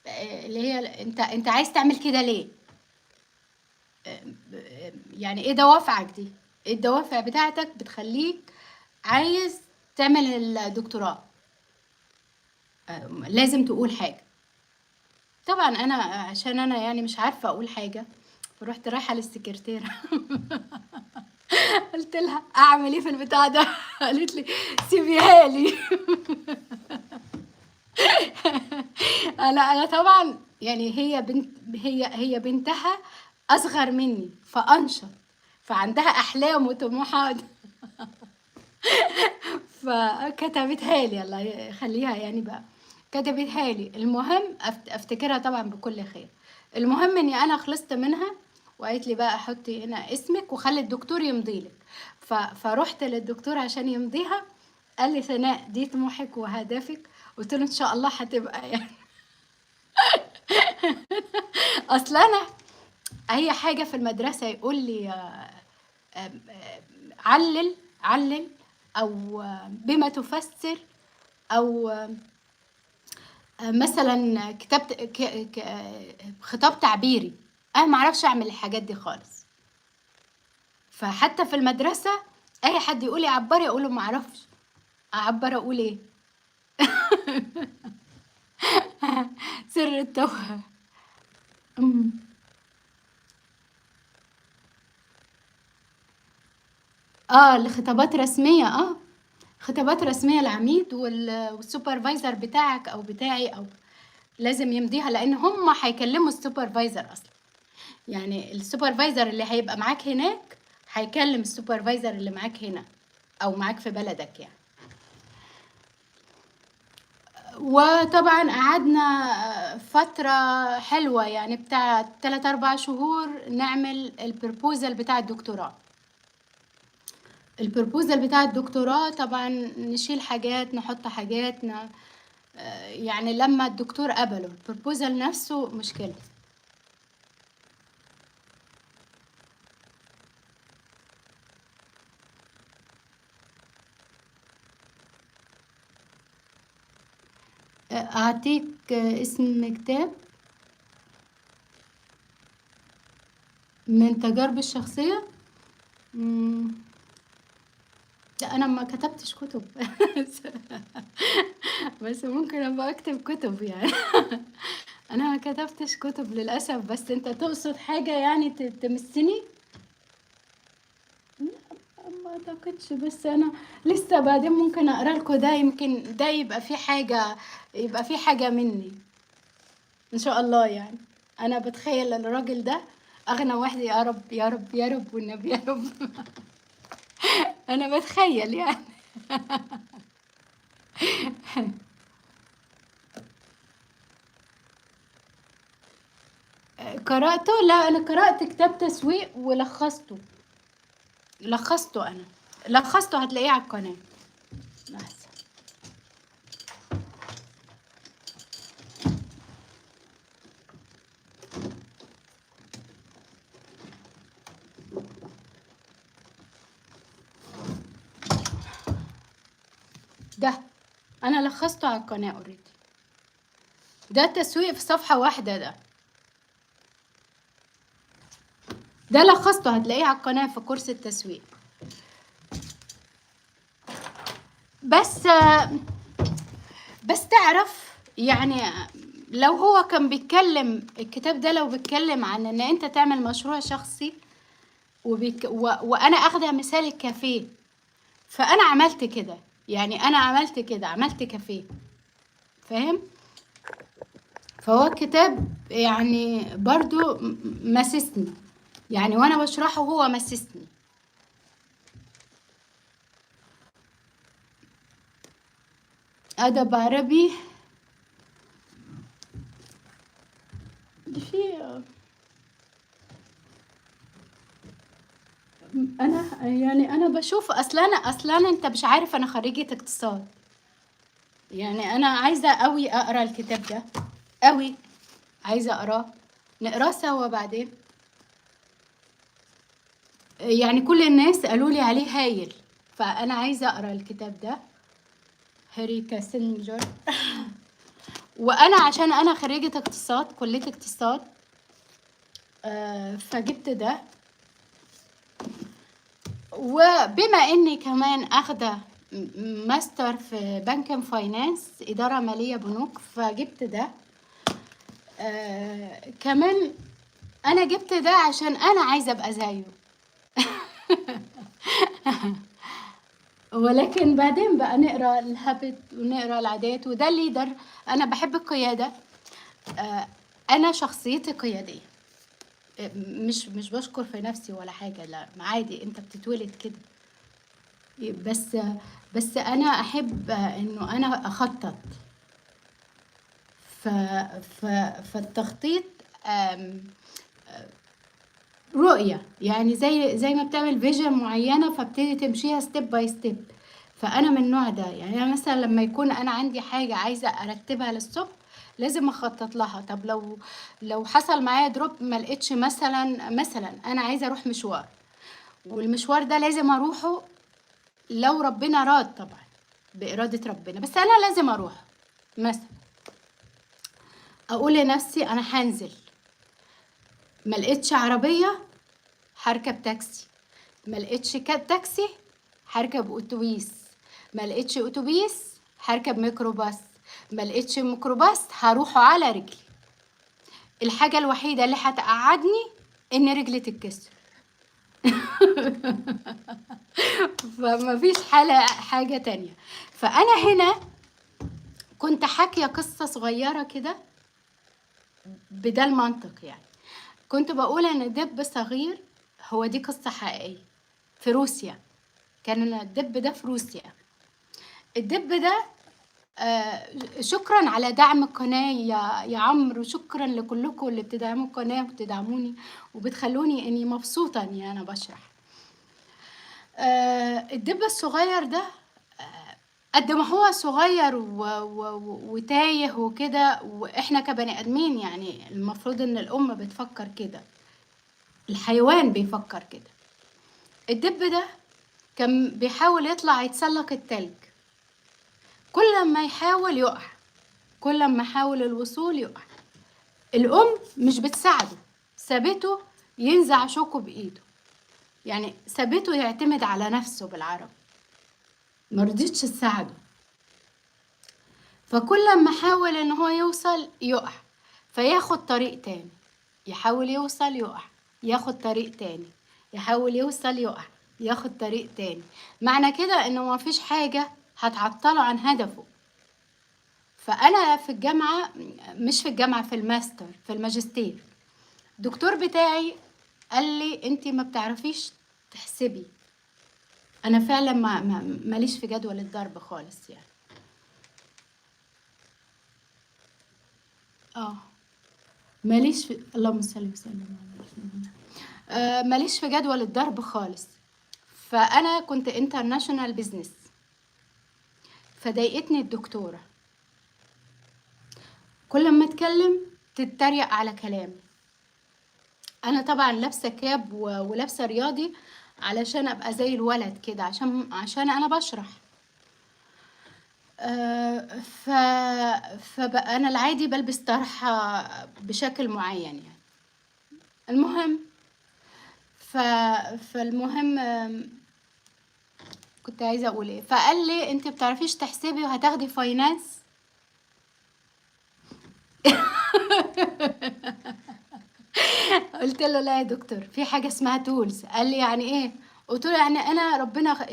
Speaker 1: اللي هي انت عايز تعمل كده ليه. يعني ايه دوافعك دي، ايه الدوافع بتاعتك بتخليك عايز تعمل الدكتوراه. لازم تقول حاجة. طبعا انا عشان انا يعني مش عارفة اقول حاجة، فرحت رايحة للسكرتيرة. قلت لها اعمل ايه في البتاع ده. قالت لي سيبيها لي. انا طبعا يعني هي بنت، هي بنتها اصغر مني فانشط، فعندها احلام وطموحات. فكتبتها لي، الله يخليها يعني بقى، كتبتها لي. المهم افتكرها طبعا بكل خير. المهم اني انا خلصت منها، وقالت لي بقى حطي هنا اسمك وخلي الدكتور يمضي لك. فرحت للدكتور عشان يمضيها. قال لي سناء دي طموحك وهدفك. قلت له ان شاء الله هتبقى يعني. اصل انا اي حاجه في المدرسه يقول لي علل او بما تفسر، او مثلا خطاب تعبيري. انا ما اعرفش اعمل الحاجات دي خالص. فحتى في المدرسه اي حد يقول لي عبري اقول له ما اعرفش اعبر، اقول ايه؟ سر التوه. أمم. لخطابات رسميه، خطابات رسميه العميد والسوبرفايزر بتاعك او بتاعي، او لازم يمضيها، لان هم هيكلموا السوبرفايزر اصلا. يعني السوبرفايزر اللي هيبقى معاك هناك هيكلم السوبرفايزر اللي معاك هنا او معاك في بلدك يعني. وطبعا قعدنا فترة حلوة يعني بتاع 3-4 شهور نعمل البروبوزال بتاع الدكتوراه. البروبوزال بتاع الدكتوراه طبعا نشيل حاجات نحط حاجات يعني لما الدكتور قبله البروبوزال نفسه مشكلة. أعطيك اسم كتاب من تجاربي الشخصية. لا أنا ما كتبتش كتب. بس ممكن أبقى أكتب كتب يعني. أنا ما كتبتش كتب للأسف. بس أنت تقصد حاجة يعني تمسني؟ لا ما أعتقدش. بس أنا لسه بعدين ممكن أقرأ لكم ده، يمكن ده يبقى فيه حاجة، يبقى فيه حاجة مني إن شاء الله. يعني أنا بتخيل الراجل ده أغنى واحد، يا رب يا رب يا رب والنبي يا رب. أنا بتخيل يعني. قرأته؟ لا أنا قرأت كتاب تسويق ولخصته. أنا لخصته، هتلاقيه على القناة. لحظة. ده أنا لخصته على القناة اوريدي. ده التسويق في صفحة واحدة. ده لخصته، هتلاقيه على القناة في كورس التسويق. بس تعرف يعني لو هو كان بيتكلم الكتاب ده، لو بيتكلم عن ان انت تعمل مشروع شخصي وانا اخده مثال الكافيه، فانا عملت كده. يعني انا عملت كده، عملت كافيه، فاهم؟ فهو الكتاب يعني برضو مسسني، يعني وانا بشرحه هو مسسني. ادب عربي في انا يعني انا بشوف اصلا انت مش عارف انا خريجة اقتصاد. يعني انا عايزة قوي اقرا الكتاب ده، قوي عايزة اقراه، نقراه سوا بعدين. يعني كل الناس قالوا لي عليه هايل، فانا عايزة اقرا الكتاب ده. هاري كاسنجر. وانا عشان انا خريجة اقتصاد، كلية اقتصاد، فجبت ده. وبما اني كمان اخده ماستر في بنك فاينانس، اداره ماليه بنوك، فجبت ده. كمان انا جبت ده عشان انا عايزه ابقى زيه. ولكن بعدين بقى نقرا الهابت ونقرا العادات، وده الليدر. انا بحب القياده. انا شخصيتي قياديه. مش بشكر في نفسي ولا حاجه، لا عادي، انت بتتولد كده. بس بس انا احب انه انا اخطط. ف ف فالتخطيط رؤية، يعني زي ما بتعمل فيجن معينة فبتدي تمشيها ستيب باي ستيب. فأنا من النوع ده. يعني أنا مثلا لما يكون أنا عندي حاجة عايزة أرتبها للصبح، لازم اخطط لها. طب لو حصل معايا دروب ما لقيتش، مثلا انا عايزه اروح مشوار، والمشوار ده لازم اروحه لو ربنا راد طبعا، بإرادة ربنا، بس انا لازم اروح. مثلا اقول لنفسي انا هنزل، ما لقيتش عربية هركب تاكسي، ما لقيتش تاكسي هركب اتوبيس، ما لقيتش اتوبيس هركب ميكروباص، ما لقيتش ميكروباص هروح على رجلي. الحاجة الوحيدة اللي هتقعدني ان رجلي تتكسر. فما فيش حاجة تانية. فانا هنا كنت حاكية قصة صغيرة كده بده المنطق يعني. كنت بقول ان دب صغير، هو دي قصة حقيقية في روسيا، كان الدب ده في روسيا. الدب ده شكرا على دعم القناة يا عمرو، شكرا لكلكم اللي بتدعموا القناة وبتدعموني وبتخلوني اني مبسوطة اني انا بشرح. الدب الصغير ده قد ما هو صغير وتايه وكده، واحنا كبني ادمين يعني المفروض ان الام بتفكر كده، الحيوان بيفكر كده. الدب ده كان بيحاول يطلع يتسلق التلج، كل ما يحاول يقع، كل ما حاول الوصول يقع. الام مش بتساعده، سابته ينزع شوكه بايده، يعني سابته يعتمد على نفسه بالعربي، مرضتش تساعده. فكل ما حاول ان هو يوصل يقع، فياخد طريق تاني، يحاول يوصل يقع، ياخد طريق تاني، يحاول يوصل يقع، ياخد طريق تاني. معنى كده انه ما فيش حاجة هتعطله عن هدفه. فانا في الجامعة، مش في الجامعة، في الماستر، في الماجستير، الدكتور بتاعي قال لي انتي ما بتعرفيش تحسبي. انا فعلا ماليش في جدول الضرب خالص يعني. اه ماليش في، اللهم صل وسلم على رسول الله، ماليش في جدول الضرب خالص. فانا كنت انترناشونال بيزنس، فضايقتني الدكتوره، كل ما اتكلم تتريق على كلامي. انا طبعا لابسه كاب ولابسه رياضي علشان ابقى زي الولد كده، عشان انا بشرح. ف فبقى انا العادي بلبس طرحه بشكل معين يعني. المهم ف... فالمهم كنت عايزه اقول ايه، فقال لي انت بتعرفيش تحسبي وهتاخدي فاينانس. قلت له لا يا دكتور، في حاجه اسمها تولز. قال لي يعني ايه؟ قلت له يعني انا ربنا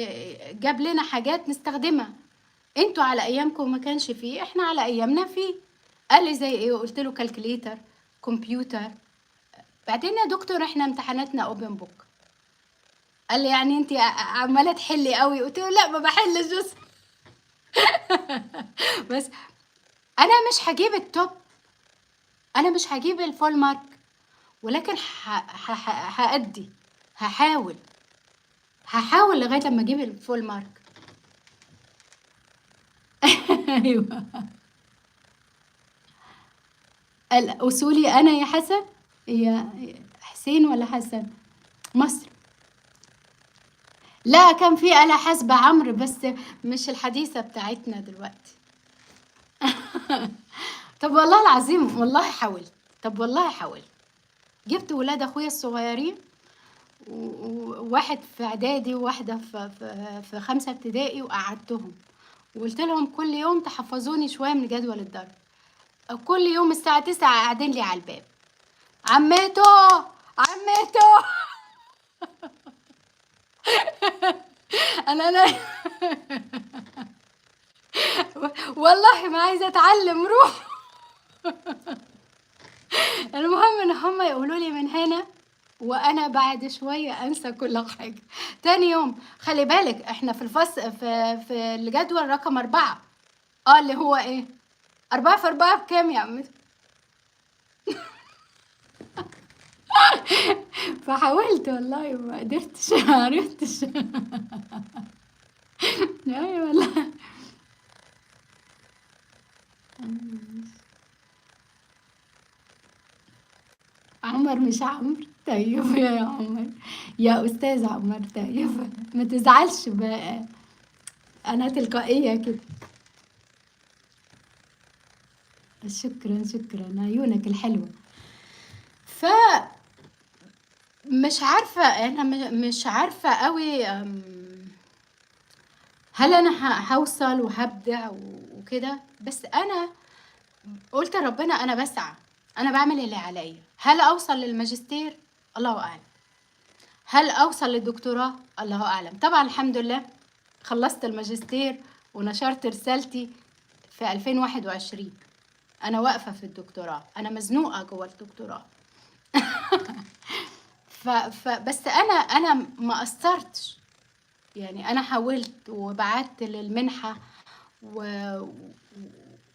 Speaker 1: جاب لنا حاجات نستخدمها، انتوا على ايامكم ما كانش فيه، احنا على ايامنا فيه. قال لي زي ايه؟ قلت له كالكليتر، كمبيوتر. بعدين يا دكتور احنا امتحاناتنا اوبن بوك. قال لي يعني انت عماله تحلي قوي. قلت له لا ما بحلش بس. بس انا مش هجيب التوب، انا مش هجيب الفول مارك، ولكن هأدي، هحاول لغايه لما اجيب الفول مارك. ايوه. الاصولي انا يا حسن، يا حسين ولا حسن، مصر. لا كان في آلة حاسبة عمرو، بس مش الحديثة بتاعتنا دلوقتي. طب والله العظيم والله حاولت، طب والله حاولت. جبت ولاد اخويا الصغيرين، وواحد في اعدادي وواحدة في 5 ابتدائي، وقعدتهم وقلت لهم كل يوم تحفظوني شوية من جدول الضرب. كل يوم الساعة 9 قاعدين لي على الباب، عمته عمته. انا والله ما عايزة اتعلم، روح. المهم ان هم يقولوا لي من هنا، وانا بعد شويه انسى كل حاجه. تاني يوم خلي بالك احنا في الفصل، في الجدول رقم 4. اللي هو ايه؟ 4 في 4 بكام يا عم؟ فحاولت والله ما قدرتش، ما عرفتش. ايوه والله. عمر مش عمرو. طيب يا عمر، يا أستاذ عمر، طيب ما تزعلش بقى، أنا تلقائية كده. شكرا شكرا، عيونك الحلوة. فمش عارفة، أنا مش عارفة قوي هل أنا هوصل وهبدع وكده، بس أنا قلت لربنا أنا بسعى، أنا بعمل اللي عليا. هل أوصل للماجستير؟ الله أعلم. هل أوصل للدكتوراه؟ الله أعلم. طبعا الحمد لله خلصت الماجستير ونشرت رسالتي في 2021. أنا واقفة في الدكتوراه، أنا مزنوقة جوه الدكتوراه. بس أنا ما قصرتش، يعني أنا حاولت وبعت للمنحة و...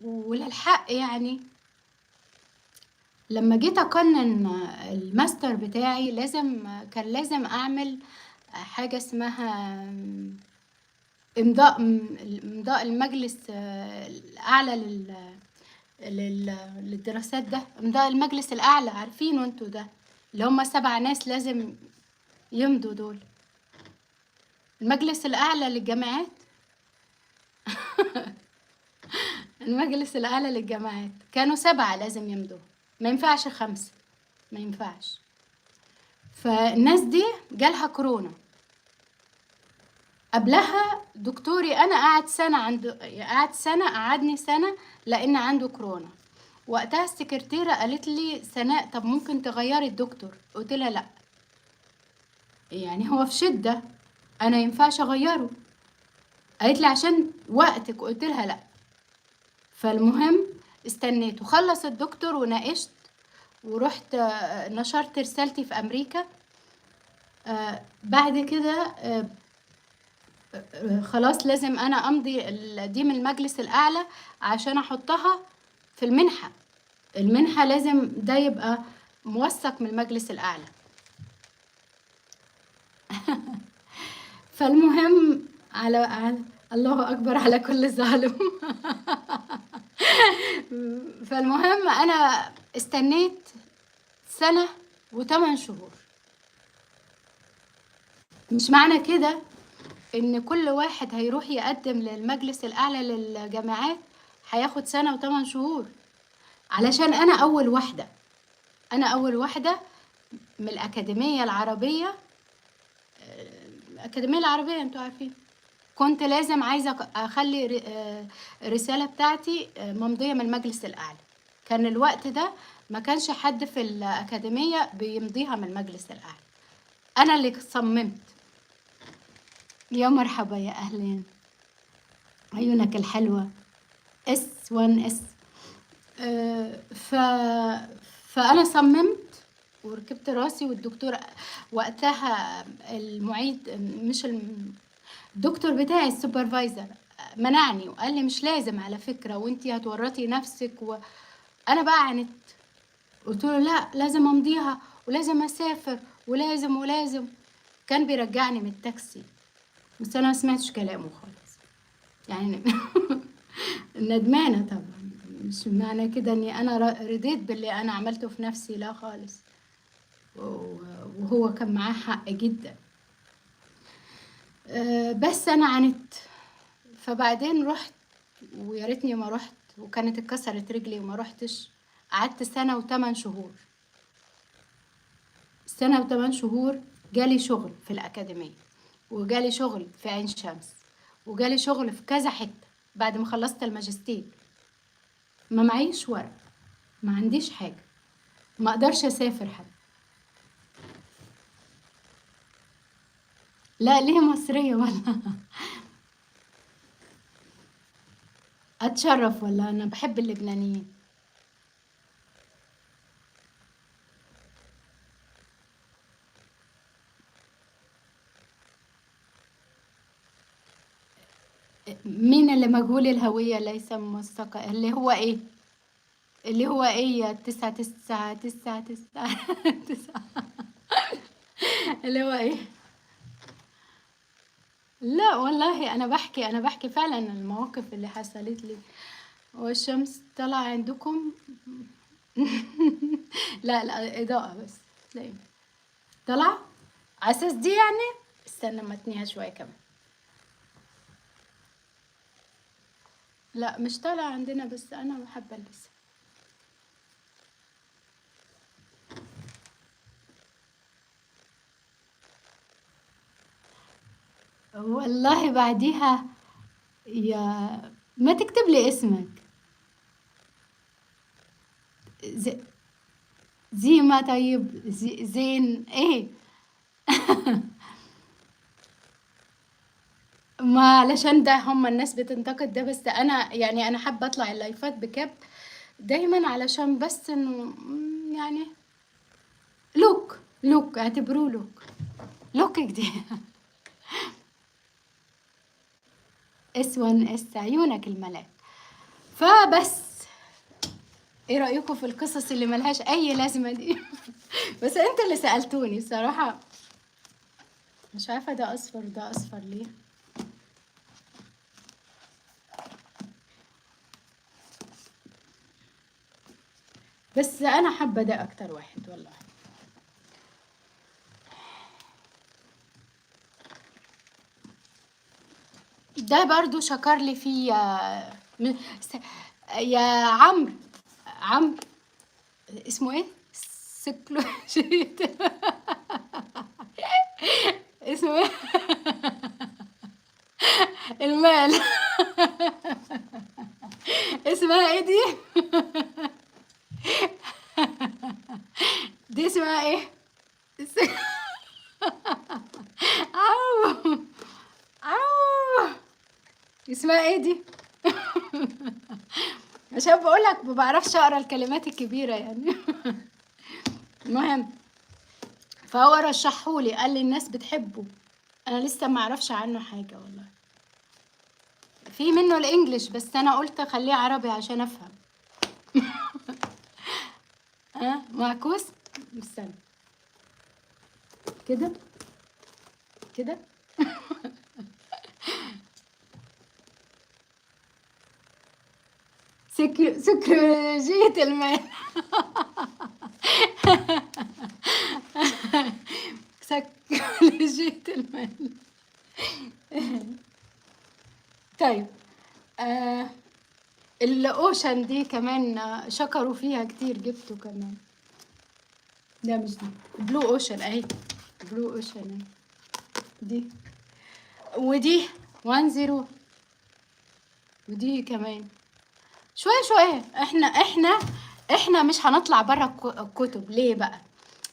Speaker 1: وللحق يعني لما جيت أقنن الماستر بتاعي كان لازم أعمل حاجة اسمها إمضاء المجلس الأعلى للدراسات. ده إمضاء المجلس الأعلى، عارفينه انتوا ده، اللي هم 7 ناس لازم يمضوا دول. المجلس الأعلى للجامعات. المجلس الأعلى للجامعات كانوا 7 لازم يمضوا، ما ينفعش 5، ما ينفعش. فالناس دي جالها كورونا. قبلها دكتوري انا قعد سنه، قعدني سنه لان عنده كورونا. وقتها السكرتيره قالت لي سناء طب ممكن تغيري الدكتور؟ قلت لها لا، يعني هو في شده، انا ينفعش اغيره. قالت لي عشان وقتك، قلت لها لا. فالمهم استنيت وخلص الدكتور وناقشت ورحت نشرت رسالتي في امريكا. بعد كده خلاص لازم انا امضي دي من المجلس الاعلى عشان احطها في المنحة. المنحة لازم ده يبقى موثق من المجلس الاعلى. فالمهم على الله اكبر على كل ظالم. فالمهم انا استنيت 1 سنة و8 شهور. مش معنى كده ان كل واحد هيروح يقدم للمجلس الاعلى للجامعات هياخد 1 سنة و8 شهور، علشان انا اول واحدة، انا اول واحدة من الأكاديمية العربية. الأكاديمية العربية انتوا عارفين، كنت لازم عايزة أخلي الرسالة بتاعتي ممضية من المجلس الأعلى. كان الوقت ده ما كانش حد في الأكاديمية بيمضيها من المجلس الأعلى، أنا اللي صممت. يا مرحبا، يا أهلين، عيونك الحلوة. S1S. فأنا صممت وركبت راسي، والدكتور وقتها المعيد، مش الدكتور بتاعي السوبرفايزر، منعني وقال لي مش لازم على فكرة وانتي هتورطي نفسك. وانا بقى عانيت، قلت له لا لازم امضيها ولازم اسافر ولازم. كان بيرجعني من التاكسي، بس انا ما سمعتش كلامه خالص يعني. ندمانة طبعا، مش معنى كده اني انا رضيت باللي انا عملته في نفسي، لا خالص. وهو كان معاه حق جدا. بس انا عانيت. فبعدين رحت، ويا ريتني ما رحت، وكانت اتكسرت رجلي وما رحتش. قعدت 1 سنة و8 شهور. 1 سنة و8 شهور جالي شغل في الأكاديمية، وجالي شغل في عين شمس، وجالي شغل في كذا حتة بعد ما خلصت الماجستير. ما معيش ورق، ما عنديش حاجة، ما اقدرش اسافر حتى. لا ليه مصرية ولا. اتشرف ولا، انا بحب اللبنانيين. مين اللي مجهول الهوية ليس موثقة؟ اللي هو ايه؟ اللي هو ايه؟ 9 9 9 9 9. اللي هو ايه؟ لا والله انا بحكي فعلا المواقف اللي حصلت لي. والشمس طلع عندكم؟ لا لا، اضاءة بس. تلاقي طلع على اساس دي يعني. استنى ما اتنيها شوية كمان. لا مش طالع عندنا، بس انا بحب البسها. والله بعديها يا ما تكتب لي اسمك. زي, زي ما طيب زين ايه. ما علشان ده هم الناس بتنتقد ده، بس انا يعني انا حابه اطلع اللايفات بكاب دايما، علشان بس انه يعني لوك اعتبروه لوك جديد. اس 1 اس عيونك الملاك. فبس ايه رأيكم في القصص اللي ملهاش اي لازمة دي؟ بس انت اللي سألتوني الصراحة. مش عارفة ده اصفر ده اصفر ليه. بس انا حابة ده اكتر واحد والله. ده برضو شكر لي فيه يا عمرو اسمه ايه؟ سكلوجيت. اسمه ايه؟ المال. اسمها ايه دي؟ دي اسمها ايه؟ اس- عو عو اسمها ايه دي؟ عشان بقولك ما بعرفش اقرا الكلمات الكبيرة يعني. المهم، فهو رشحهولي قال لي الناس بتحبه. انا لسه ما اعرفش عنه حاجة والله. في منه الانجليش، بس انا قلت اخليه عربي عشان افهم. ها معكوس. استنى كده كده. سكرجية المال. سكرجية المال. طيب آه الاوشن دي كمان شكروا فيها كتير، جبته كمان. لا مش دي، بلو اوشن اهي. بلو اوشن اهي دي. ودي 10. ودي كمان شوية شوية. احنا مش هنطلع برا الكتب ليه بقى؟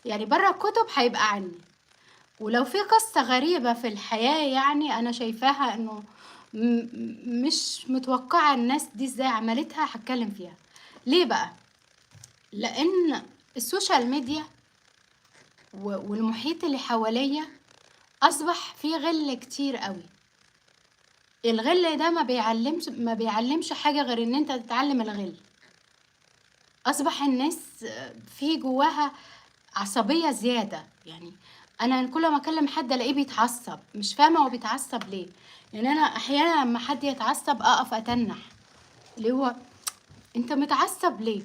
Speaker 1: يعني برا الكتب هيبقى عني. ولو في قصة غريبة في الحياة يعني أنا شايفاها إنه مش متوقعة الناس دي إزاي عملتها، هتكلم فيها. ليه بقى؟ لأن السوشيال ميديا والمحيط اللي حواليا أصبح فيه غل كتير قوي. الغل ده ما بيعلمش حاجة غير إن أنت تتعلم الغل. أصبح الناس في جواها عصبية زيادة يعني. أنا كل ما أكلم حد ألاقيه بيتعصب، مش فاهمة هو بيتعصب ليه. يعني أنا أحيانا لما حد يتعصب أقف أتنح، اللي هو أنت متعصب ليه؟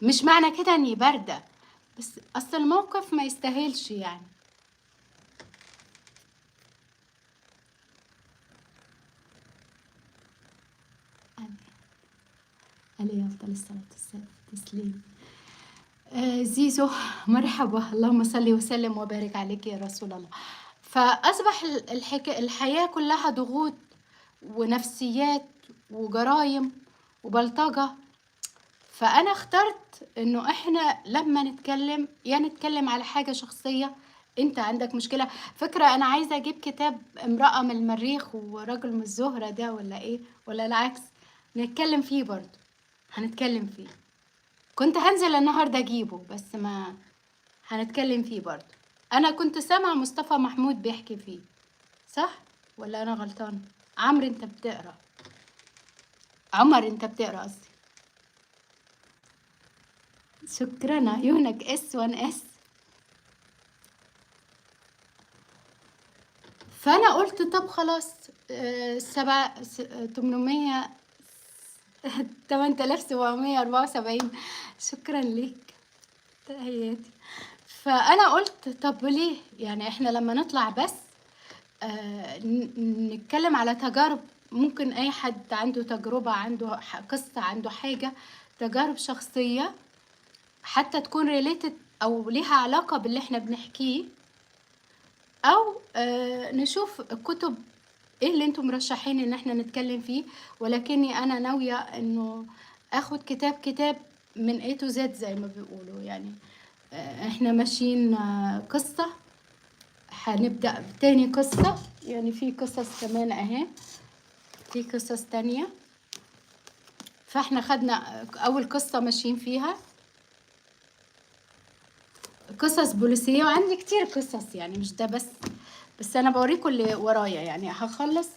Speaker 1: مش معنى كده إني باردة، بس أصل الموقف ما يستاهلش يعني. عليه أفضل الصلاة والتسليم. زيزو مرحبا، اللهم صل وسلم وبارك عليك يا رسول الله. فأصبح الحياة كلها ضغوط ونفسيات وجرايم وبلطجة. فأنا اخترت إنه إحنا لما نتكلم يا نتكلم على حاجة شخصية. أنت عندك مشكلة، فكرة أنا عايزة أجيب كتاب امرأة من المريخ ورجل من الزهرة ده ولا إيه، ولا العكس، نتكلم فيه برضو. هنتكلم فيه. كنت هنزل النهاردة أجيبه، بس ما هنتكلم فيه برضو. أنا كنت سامع مصطفى محمود بيحكي فيه، صح ولا أنا غلطان؟ عمرو أنت بتقرأ، عمر أنت بتقرأ قصدي. شكرا عيونك اس 1 اس. فأنا قلت طب خلاص 800 8774. شكرا ليك، تحياتي. فأنا قلت طب ليه يعني احنا لما نطلع بس نتكلم على تجارب، ممكن أي حد عنده تجربة، عنده قصة، عنده حاجة، تجارب شخصية حتى تكون ريليتد أو ليها علاقة باللي احنا بنحكيه، أو نشوف الكتب ايه اللي انتم مرشحين ان احنا نتكلم فيه. ولكني انا ناوية انه اخد كتاب كتاب من A to Z زي ما بيقولوا يعني. احنا ماشيين قصة، هنبدأ تاني قصة، يعني في قصص كمان اهي، في قصص تانية. فاحنا خدنا اول قصة ماشيين فيها قصص بوليسية، وعندي كتير قصص يعني مش ده بس انا بوريكم اللي ورايا يعني. هخلص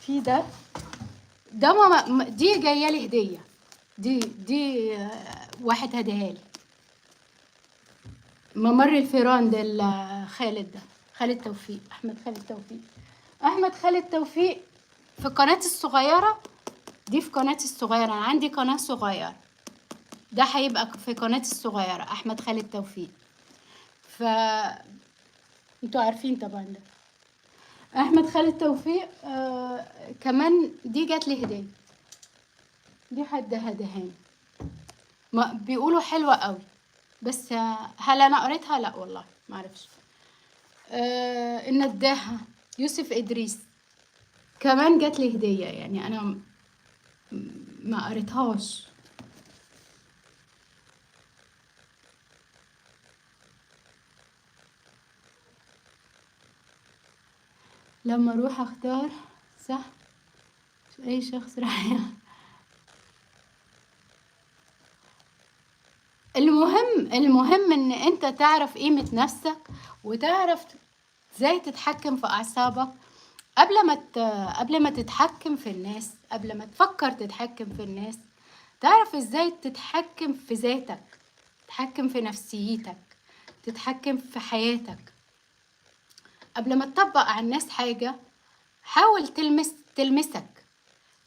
Speaker 1: في ده ماما، دي جايه لي هديه، دي واحد هديها لي، ممر الفيران ده خالد، ده خالد توفيق، احمد خالد توفيق، احمد خالد توفيق في قناتي الصغيره دي. في قناتي الصغيره انا عندي قناه صغيره، ده هيبقى في قناتي الصغيره احمد خالد توفيق. ف انتوا عارفين طبعا ده احمد خالد توفيق. كمان دي جات لي هديه، دي حد هدهاني، ما بيقولوا حلوة قوي، بس هل انا قريتها؟ لا والله ما اعرفش. النداهة يوسف ادريس كمان جات لي هدية، يعني انا ما قريتهاش. لما اروح اختار صح اي شخص راح المهم ان انت تعرف قيمة نفسك، وتعرف ازاي تتحكم في اعصابك قبل ما تتحكم في الناس، قبل ما تفكر تتحكم في الناس. تعرف ازاي تتحكم في ذاتك، تتحكم في نفسيتك، تتحكم في حياتك. قبل ما تطبق على الناس حاجة، حاول تلمسك.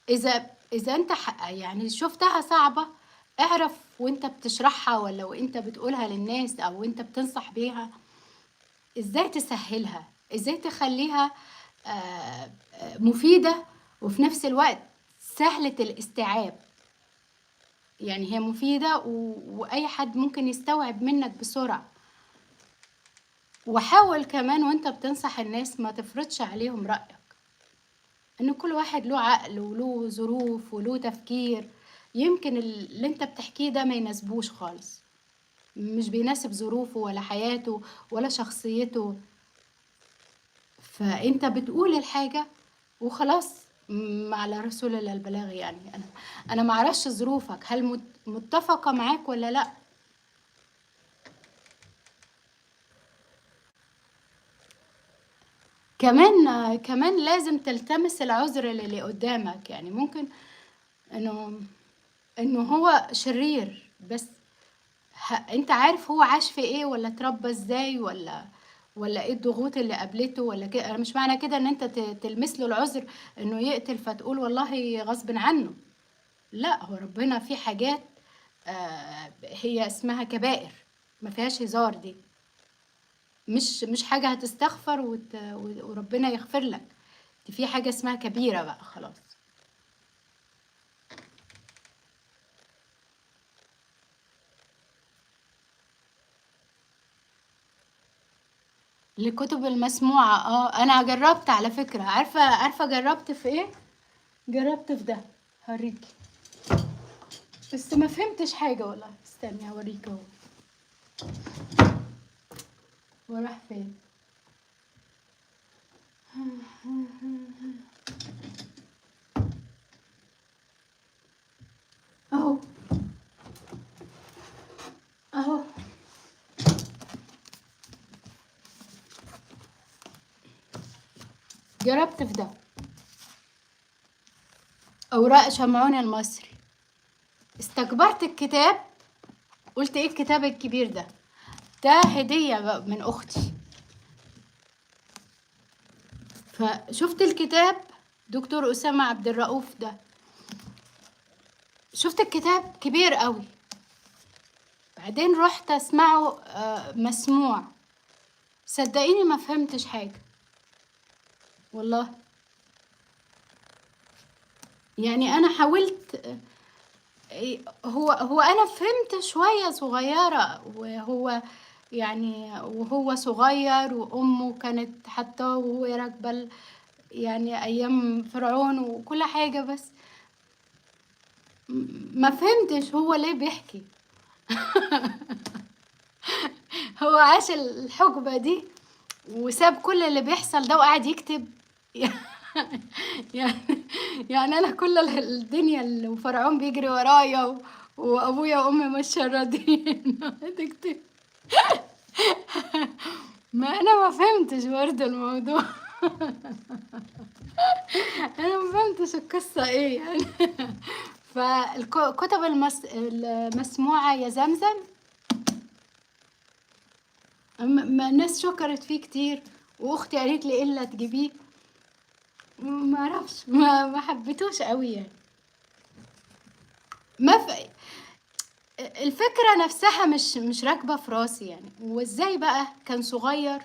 Speaker 1: اذا انت يعني شفتها صعبة، اعرف وانت بتشرحها ولا وانت بتقولها للناس او انت بتنصح بيها، ازاي تسهلها، ازاي تخليها مفيدة وفي نفس الوقت سهلة الاستيعاب. يعني هي مفيدة وأي حد ممكن يستوعب منك بسرعة. وحاول كمان وانت بتنصح الناس ما تفرضش عليهم رأيك، ان كل واحد له عقل وله ظروف وله تفكير. يمكن اللي انت بتحكيه ده ما يناسبوش خالص، مش بيناسب ظروفه ولا حياته ولا شخصيته. فانت بتقول الحاجة وخلاص، على رسول الله البلاغ. يعني انا ما اعرفش ظروفك، هل متفقة معاك ولا لا. كمان لازم تلتمس العذر للي قدامك. يعني ممكن انه هو شرير، بس انت عارف هو عاش في ايه ولا اتربى ازاي ولا ايه الضغوط اللي قابلته ولا كده. انا مش معنى كده ان انت تلمس له العذر انه يقتل فتقول والله غصب عنه. لا، هو ربنا في حاجات هي اسمها كبائر، ما فيهاش هزار. دي مش حاجة هتستغفر وربنا يغفر لك. دي في حاجة اسمها كبيرة بقى خلاص. الكتب المسموعة انا جربت على فكرة. عارفة جربت في ايه؟ جربت في ده، هوريكي، بس ما فهمتش حاجة والله. استني هوريك اهو. وراح فين؟ اهو اهو. جربت في ده، اوراق شمعون المصري. استكبرت الكتاب، قلت ايه الكتاب الكبير ده؟ ده هدية من اختي. فشفت الكتاب دكتور أسامة عبد الرؤوف ده. شفت الكتاب كبير قوي، بعدين رحت اسمعه مسموع، صدقيني ما فهمتش حاجة والله. يعني انا حاولت هو انا فهمت شوية صغيرة، وهو يعني وهو صغير وامه كانت حتى وهو راكبة يعني ايام فرعون وكل حاجة، بس ما فهمتش هو ليه بيحكي. هو عاش الحقبة دي وساب كل اللي بيحصل ده وقعد يكتب. يعني يعني انا كل الدنيا اللي وفرعون بيجري ورايا وابويا وامي مش راضيين تكتب. ما انا ما فهمتش برضه الموضوع. انا ما فهمتش القصة ايه يعني. فالكتب المسموعة يا زمزم، ما الناس شكرت فيه كتير، واختي قالت لي الا تجيبيه، ما اعرفش، ما حبيتوش قوي يعني. ما في الفكرة نفسها مش راكبة في راسي يعني. وازاي بقى كان صغير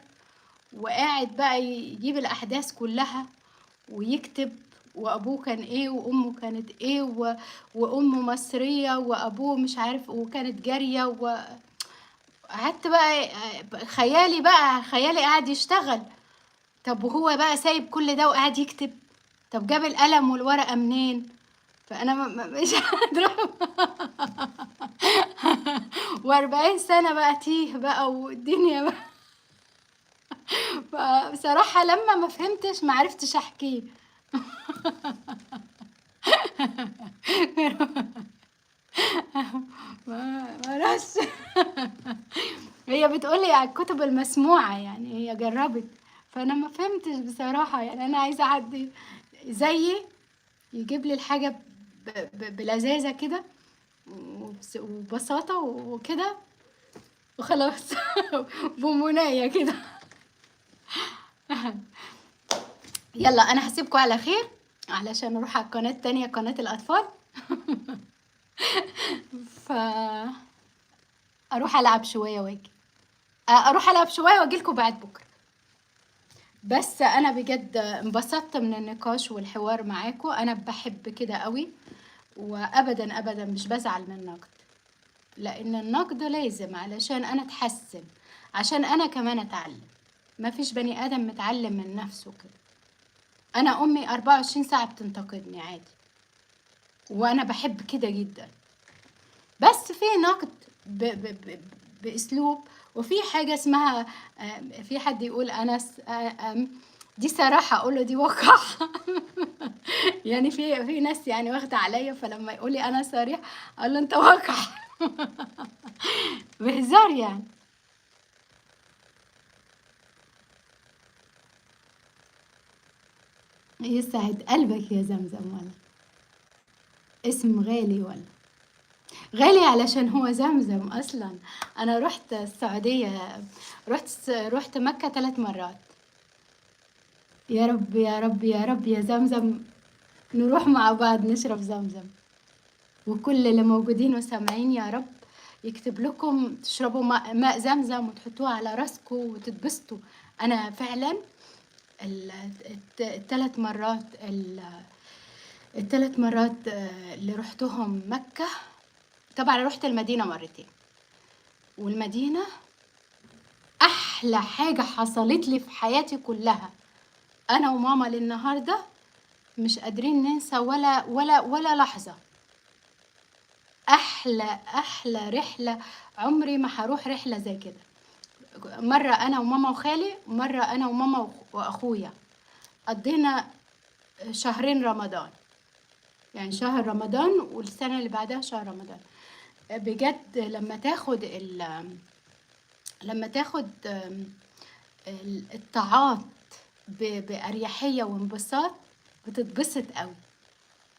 Speaker 1: وقاعد بقى يجيب الأحداث كلها ويكتب، وأبوه كان إيه وأمه كانت إيه وأمه مصرية وأبوه مش عارف وكانت جارية، وقعدت بقى خيالي قاعد يشتغل. طب وهو بقى سايب كل ده وقاعد يكتب؟ طب جاب القلم والورقة منين؟ فأنا مش قادرة. و40 سنة بقى تيه بقى والدنيا بقى. فبصراحة لما ما فهمتش ما عرفتش احكيه. ما رش. هي بتقولي على الكتب المسموعة يعني هي جربت، فانا ما فهمتش بصراحة. يعني انا عايزة حد زيي يجيب لي الحاجة بلذاذة كده وببساطة وكده وخلاص. بمناية كده. يلا انا هسيبكم على خير علشان اروح على القناة التانية، قناة الاطفال. ف اروح العب شوية واجي، اروح العب شوية واجيلكم بعد بكرة. بس انا بجد انبسطت من النقاش والحوار معاكم، انا بحب كده قوي، وابدا ابدا مش بزعل من النقد، لان النقد لازم علشان انا اتحسن، عشان انا كمان اتعلم. ما فيش بني ادم متعلم من نفسه كده. انا امي 24 ساعة بتنتقدني عادي، وانا بحب كده جدا، بس في نقد باسلوب. وفي حاجة اسمها في حد يقول انا دي صراحة اقول له دي وقح. يعني في ناس يعني واخدة عليا، فلما يقولي انا صريح اقول له انت وقح. بهزار يعني. يسعد قلبك يا زمزم، ولا اسم غالي ولا غالي علشان هو زمزم اصلا. انا رحت السعودية، رحت مكة 3 مرات. يا رب يا رب يا رب يا زمزم نروح مع بعض نشرب زمزم، وكل اللي موجودين وسامعين يا رب يكتب لكم تشربوا ماء زمزم وتحطوه على راسكم وتتبسطوا. انا فعلا ال- الثلاث مرات الثلاث مرات اللي رحتهم مكة، طبعا رحت المدينة مرتين، والمدينة احلى حاجة حصلت لي في حياتي كلها. انا وماما للنهاردة مش قادرين ننسى ولا لحظة. احلى رحلة، عمري ما هروح رحلة زي كده. مرة انا وماما وخالي، مرة انا وماما واخويا، قضينا شهرين رمضان، يعني شهر رمضان والسنة اللي بعدها شهر رمضان. بجد لما تاخد الطاعات بأريحية وانبساط بتتبسط قوي.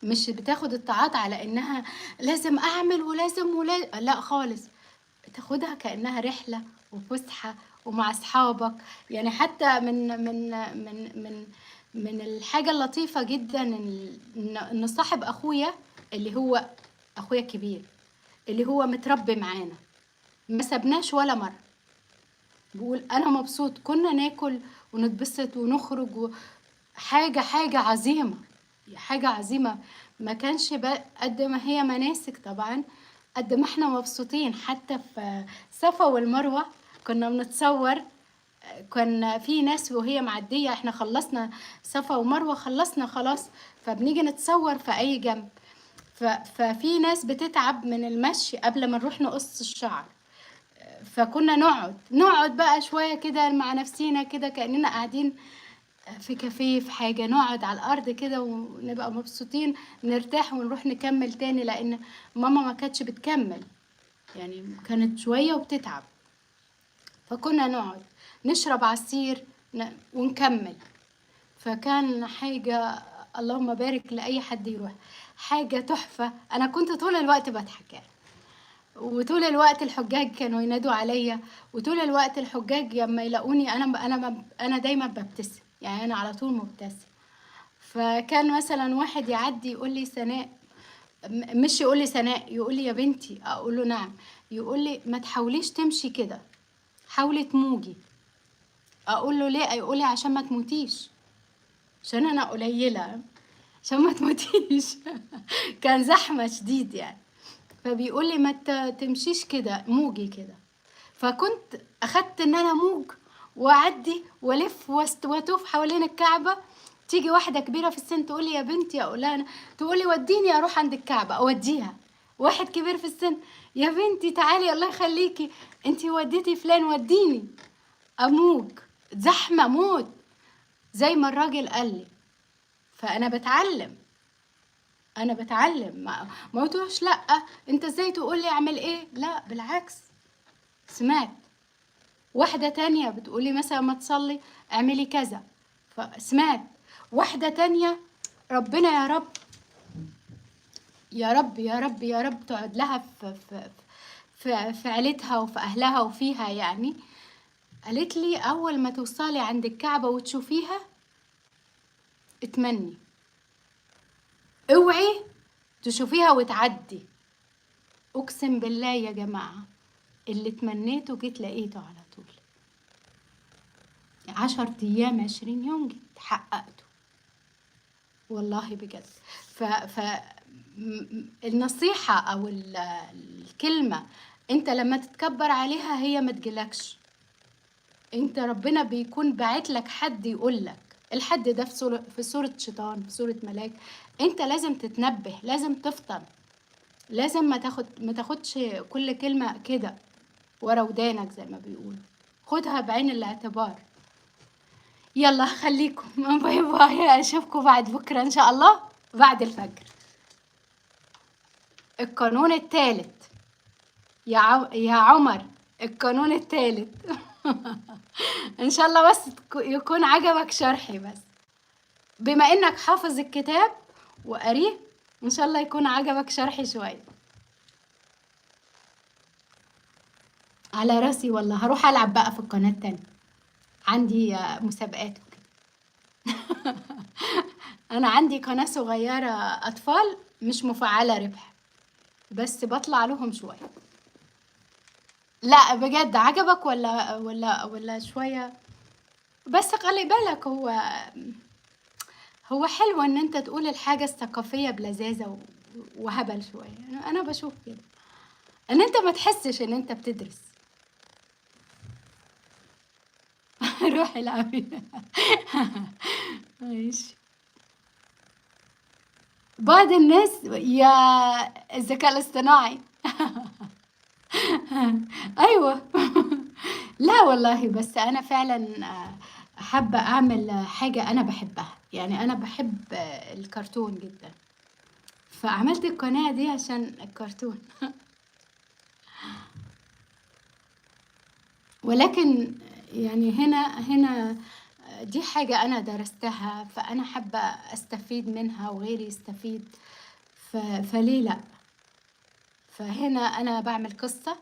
Speaker 1: مش بتاخد الطاعات على انها لازم اعمل لا خالص، بتاخدها كأنها رحلة وفسحة ومع اصحابك. يعني حتى من من الحاجة اللطيفة جدا إن صاحب أخويا، اللي هو أخويا الكبير، اللي هو متربي معانا، ما سابناش ولا مرة. بيقول أنا مبسوط، كنا ناكل ونتبسط ونخرج حاجة عظيمة، حاجة عظيمة. ما كانش قد ما هي مناسك طبعا، قد ما احنا مبسوطين. حتى في صفا والمروة كنا بنتصور، كان في ناس وهي معدية، احنا خلصنا صفا ومروة، خلصنا خلاص، فبنيجي نتصور في أي جنب. ففي ناس بتتعب من المشي قبل ما نروح نقص الشعر، فكنا نقعد بقى شوية كده مع نفسينا، كده كأننا قاعدين في كافيه، في حاجة، نقعد على الأرض كده ونبقى مبسوطين، نرتاح ونروح نكمل تاني، لأن ماما ما كانتش بتكمل، يعني كانت شوية وبتتعب. فكنا نقعد نشرب عصير ونكمل. فكان حاجة اللهم بارك لأي حد يروح، حاجة تحفة. أنا كنت طول الوقت بضحك يعني، وطول الوقت الحجاج كانوا ينادوا عليا، وطول الوقت الحجاج لما يلاقوني أنا دايما ببتسم، يعني أنا على طول مبتسم. فكان مثلا واحد يعدي يقول لي سناء، مش يقول لي سناء، يقول لي يا بنتي، اقول له نعم. يقول لي ما تحاوليش تمشي كده، حاولي تموجي. اقول له ليه؟ يقول لي عشان ما تموتيش، عشان انا قليله، عشان ما تموتيش. كان زحمه شديد يعني، فبيقول لي ما تمشيش كده، موجي كده. فكنت اخدت ان انا موج واعدي والف واتوف حوالين الكعبه. تيجي واحده كبيره في السن تقول لي يا بنتي، اقول لها تقول لي وديني اروح عند الكعبه، اوديها. واحد كبير في السن، يا بنتي تعالي الله يخليكي، انتي وديتي فلان، وديني. اموج زحمه موت زي ما الراجل قال لي. فانا بتعلم، ما قلتوش لا انت ازاي تقول لي اعمل ايه، لا بالعكس. سمعت واحدة تانية بتقولي مثلا ما تصلي اعملي كذا، فسمعت واحدة تانية ربنا يا رب يا رب يا رب يا رب تقعد لها في عيلتها وفي أهلها وفيها يعني. قالت لي أول ما توصلي عند الكعبة وتشوفيها اتمني، اوعي تشوفيها وتعدي. أقسم بالله يا جماعة اللي تمنيته جيت لقيته على طول. 10 أيام 20 يوم جيت حققته والله بجد. النصيحة أو الكلمة، أنت لما تتكبر عليها هي ما تجيلكش. أنت ربنا بيكون باعت لك حد يقول لك، الحد ده في صورة شيطان، في صورة ملاك. أنت لازم تتنبه، لازم تفطن، لازم ما تاخدش كل كلمة كده ورا ودانك زي ما بيقولوا، خدها بعين الاعتبار. يلا خليكم، باي باي، اشوفكم بعد بكره ان شاء الله بعد الفجر. القانون الثالث يا عمر، القانون الثالث. ان شاء الله بس يكون عجبك شرحي، بس بما انك حافظ الكتاب وقريه ان شاء الله يكون عجبك شرحي شويه. على راسي والله، هروح العب بقى في القناه التانية، عندي مسابقات وكده. انا عندي قناه صغيره اطفال مش مفعله ربح، بس بطلع لهم شويه. لا بجد عجبك ولا شويه؟ بس خلي بالك، هو حلو ان انت تقول الحاجه الثقافيه بلذاذه وهبل شويه. انا بشوف كده ان انت ما تحسش ان انت بتدرس. روح العبي. ماشي. بعض الناس يا الذكاء الاصطناعي. ايوه. لا والله، بس انا فعلا حابه اعمل حاجه انا بحبها، يعني انا بحب الكرتون جدا، فعملت القناه دي عشان الكرتون. ولكن يعني هنا دي حاجه انا درستها، فانا حابه استفيد منها وغيري يستفيد، فليه لا. فهنا انا بعمل قصه،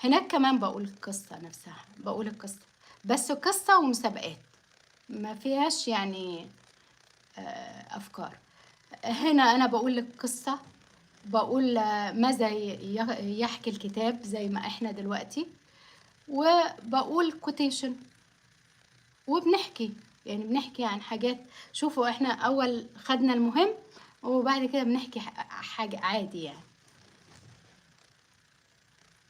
Speaker 1: هناك كمان بقول القصه نفسها، بقول القصه بس قصه ومسابقات، ما فيهاش يعني أفكار. هنا أنا بقول لك قصة، بقول ماذا يحكي الكتاب زي ما احنا دلوقتي، وبقول كوتيشن، وبنحكي يعني بنحكي عن حاجات. شوفوا احنا أول خدنا المهم وبعد كده بنحكي حاجة عادي يعني.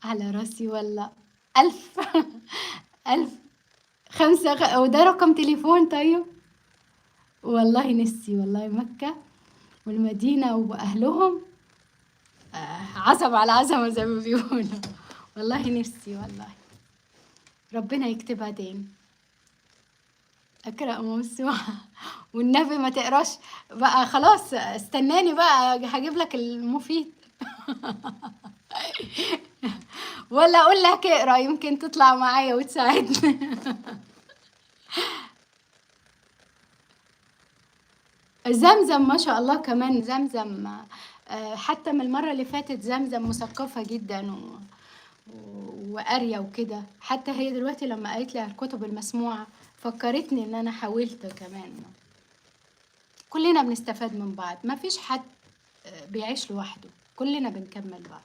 Speaker 1: على راسي والله. 1000 1000 وده رقم تليفون. طيب والله نسي، والله مكة والمدينة وأهلهم عزم على عزمة زي ما بيقولوا. والله نفسي والله، ربنا يكتبها تاني. أقرأ موسوعة والنبي ما تقراش بقى، خلاص استناني بقى هجيب لك المفيد. ولا أقول لك اقرأ يمكن تطلع معايا وتساعدني. زمزم ما شاء الله، كمان زمزم حتى من المرة اللي فاتت زمزم مثقفة جدا وقارية وكده. حتى هي دلوقتي لما قالت لي على الكتب المسموعة فكرتني ان انا حاولت كمان. كلنا بنستفاد من بعض، ما فيش حد بيعيش لوحده، كلنا بنكمل بعض.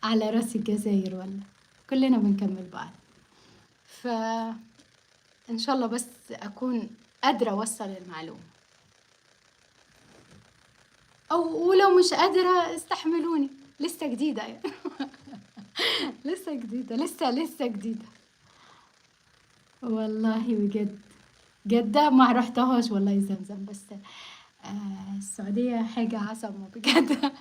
Speaker 1: على راس الجزائر والله، كلنا بنكمل بعض. فإن شاء الله بس أكون قادرة أوصل المعلومة، أو ولو مش قادرة استحملوني، لسه جديدة يعني. لسه جديدة، لسه جديدة والله بجد. جدة ما رحتهاش والله زمزم، بس السعودية حاجة عظمة بجد.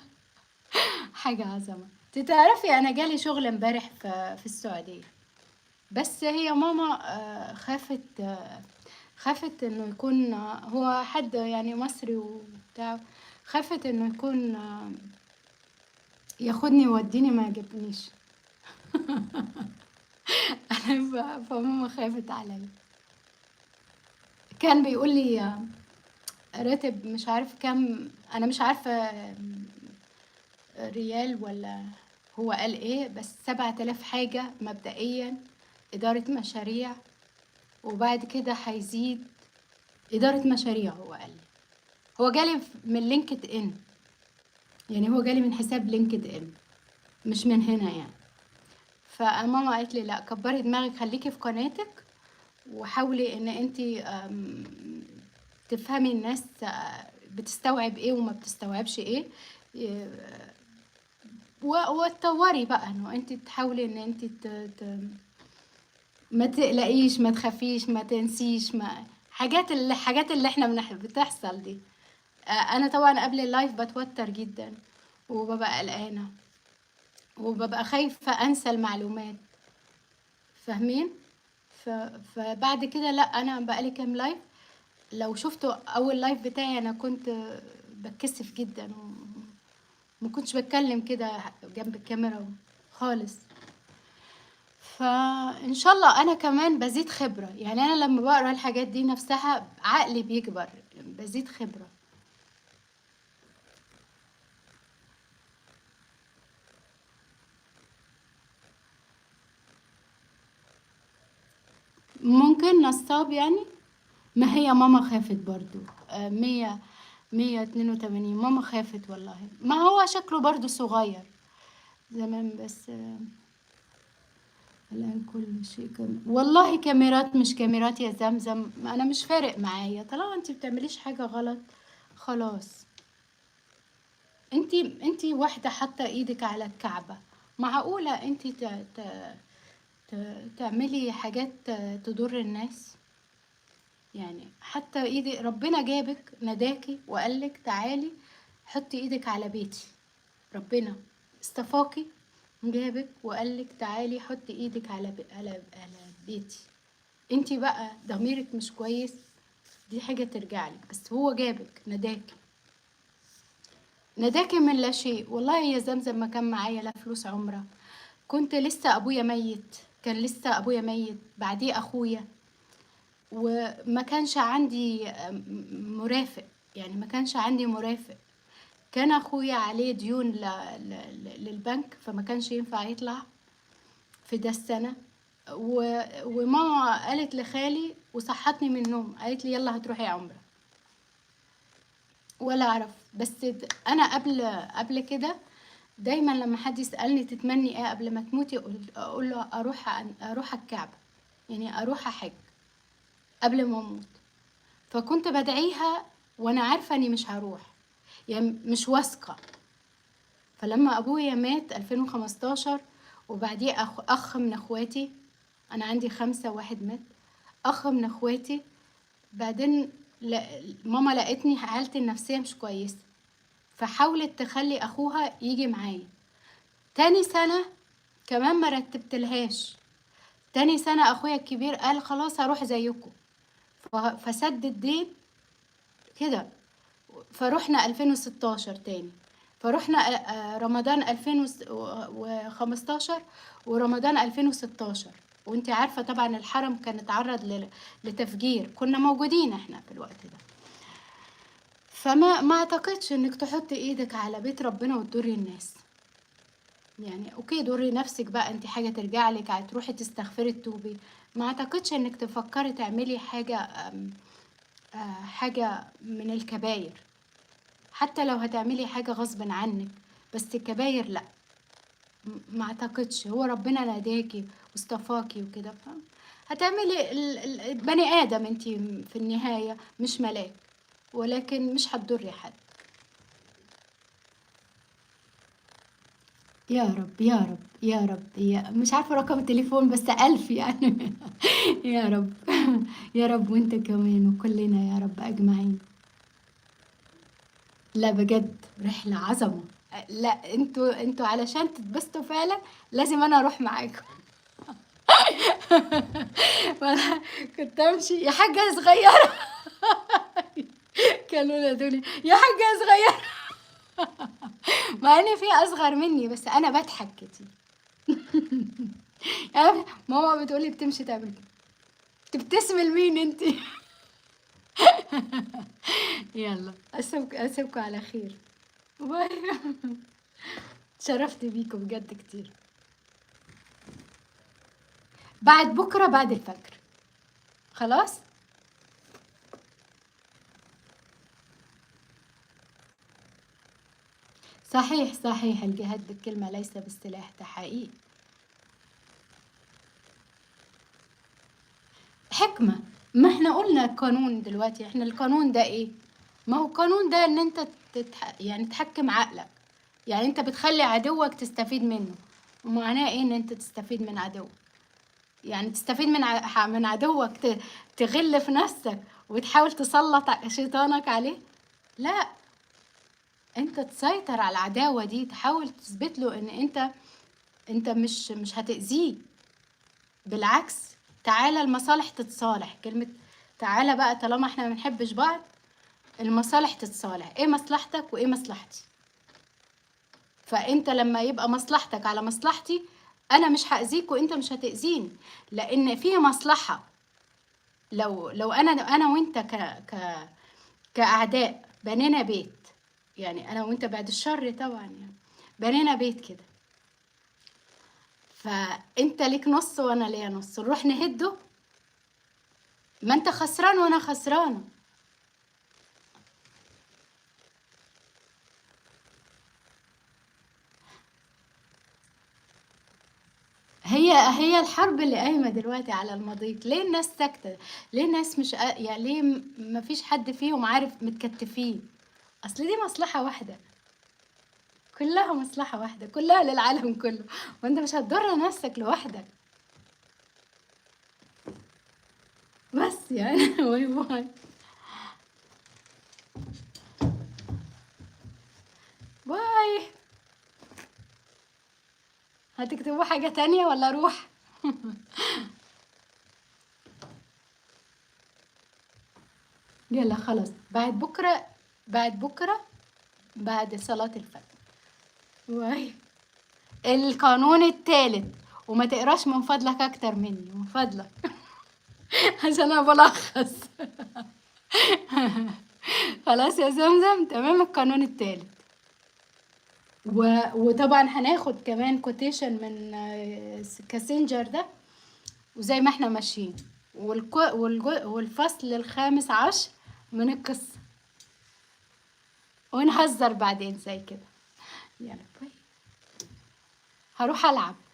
Speaker 1: حاجة عظمة. تعرفي أنا جالي شغل امبارح في السعودية، بس هي ماما خافت إنه يكون هو حد يعني مصري وبتاع، خافت إنه يكون ياخدني يوديني ما يجيبنيش. فماما خافت عليا. كان بيقول لي راتب مش عارف كام، انا مش عارفه ريال ولا هو قال ايه، بس 7000 حاجه مبدئيا اداره مشاريع، وبعد كده هيزيد اداره مشاريع. هو قال لي هو جالي من لينكد ان، يعني هو جالي من حساب لينكد ان مش من هنا يعني. فماما قالت لي لا كبري دماغك، خليكي في قناتك وحاولي ان انتي تفهمي الناس بتستوعب ايه وما بتستوعبش ايه، وتطوري بقى انه انت تحاولي ان انت ما تقلقيش، ما تخافيش، ما تنسيش، ما الحاجات اللي احنا بتحصل دي. انا طبعا قبل اللايف بتوتر جدا وببقى قلقانه وببقى خايفه انسى المعلومات، فاهمين؟ فبعد كده لا، انا بقالي كام لايف، لو شفتوا اول لايف بتاعي انا كنت بتكسف جدا وما كنتش بتكلم كده جنب الكاميرا خالص. فان شاء الله انا كمان بزيد خبرة، يعني انا لما بقرا الحاجات دي نفسها عقلي بيكبر، بزيد خبرة. ممكن نصاب يعني. ما هي ماما خافت برضو 182 ماما خافت والله. ما هو شكله برضو صغير زمان، بس الآن كل شيء والله كاميرات مش كاميرات يا زمزم، أنا مش فارق معايا طالما انتي بتعمليش حاجة غلط خلاص. انتي واحدة حاطة ايدك على الكعبة، معقولة انتي تعملي حاجات تضر الناس؟ يعني حتى ايدي ربنا جابك نداكي وقالك تعالي حطي ايدك على بيتي، ربنا اصطفاكي جابك وقالك تعالي حطي ايدك على بيتي. انتي بقى ضميرك مش كويس، دي حاجة ترجعلك، بس هو جابك نداكي من لا شيء. والله يا زمزم ما كان معايا لا فلوس عمرة، كنت لسه ابويا ميت، كان لسه ابويا ميت بعديه اخويا، وما كانش عندي مرافق، يعني ما كانش عندي مرافق. كان اخويا عليه ديون للبنك فما كانش ينفع يطلع في ده السنة، وماما قالت لخالي وصحتني من النوم، قالت لي يلا هتروحي عمرة. ولا اعرف، بس انا قبل كده دايما لما حد يسألني تتمني ايه قبل ما تموتي، اقول له اروح الكعبة، يعني اروح احج قبل ما اموت. فكنت بدعيها وانا عارفة اني مش هروح، يعني مش واثقة. فلما ابويا مات 2015 وبعديه اخ من اخواتي، انا عندي 5 واحد مات، اخ من اخواتي، بعدين ماما لقتني حالتي النفسية مش كويسة، فحاولت تخلي اخوها يجي معايا. تاني سنة كمان ما رتبتلهاش، تاني سنة اخويا الكبير قال خلاص هروح زيكم، فسد الدين كده. فروحنا 2016 تاني، فروحنا رمضان 2015 ورمضان 2016. وانت عارفة طبعا الحرم كان اتعرض لتفجير، كنا موجودين احنا في الوقت ده. فما اعتقدش انك تحطي ايدك على بيت ربنا وتضري الناس. يعني اوكي ضري نفسك بقى، انت حاجة ترجع لك، هتروحي تستغفري تتوبي. ما اعتقدش انك تفكري تعملي حاجة من الكباير، حتى لو هتعملي حاجة غصب عنك، بس الكباير لا. ما اعتقدش، هو ربنا ناداكي واصطفاكي وكده، هتعملي بني ادم انت في النهاية، مش ملاك، ولكن مش هتضري حد. يا رب يا رب يا رب، مش عارفة رقم التليفون بس 1000 يعني. يا رب. يا رب، وانت كمان وكلنا يا رب أجمعين. لا بجد رحلة عظمة. لا انتوا علشان تتبسطوا فعلا لازم انا اروح معاكم. وانا كنت امشي يا حاجة يا صغيرة. كانوا ينادوني يا حاجة يا صغيرة، مع ان في اصغر مني بس انا بضحك كتير. يعني ماما بتقولي بتمشي تعمل كده، تبتسمي لمين انتي؟ يلا اسيبكم على خير. باي. شرفت بيكم بجد كتير. بعد بكرة بعد الفجر خلاص. صحيح صحيح، الجهاد بالكلمة ليس بالسلاح، ده حقيقي. حكمة. ما احنا قلنا القانون دلوقتي، احنا القانون ده ايه؟ ما هو القانون ده ان انت يعني تحكم عقلك، يعني انت بتخلي عدوك تستفيد منه. ومعناه ايه ان انت تستفيد من عدوك؟ يعني تستفيد من عدوك، تغل في نفسك وتحاول تسلط شيطانك عليه؟ لا، انت تسيطر على العداوة دي، تحاول تثبت له ان انت مش هتأذيه، بالعكس. تعالى المصالح تتصالح، كلمة تعالى بقى، طالما احنا ما بنحبش بعض المصالح تتصالح، ايه مصلحتك وايه مصلحتي. فانت لما يبقى مصلحتك على مصلحتي، انا مش هأذيك وانت مش هتأذيني، لان في مصلحة. لو انا وانت كأعداء بنينا بيت، يعني انا وانت بعد الشر طبعا، يعني بنينا بيت كده، فانت ليك نص وانا ليا نص، نروح نهده، ما انت خسران وانا خسرانه. هي الحرب اللي قايمه دلوقتي على المضيق. ليه الناس ساكته؟ ليه الناس مش يعني ليه ما فيش حد فيهم عارف متكتفين؟ اصل دي مصلحه واحده، كلها مصلحه واحده، كلها للعالم كله، وانت مش هتضر نفسك لوحدك. بس يعني. باي باي. باي. هتكتبوا حاجه تانية ولا اروح؟ يلا خلاص، بعد بكره، بعد بكره بعد صلاه الفجر. باي. القانون الثالث، وما تقراش من فضلك اكتر مني من فضلك. عشان انا بلخص. خلاص يا زمزم، تمام. القانون الثالث، وطبعا هناخد كمان كوتيشن من كاسنجر ده، وزي ما احنا ماشيين، والفصل الخامس عشر من القصة، ونهزر بعدين زي كده. يلا باي. هروح ألعب.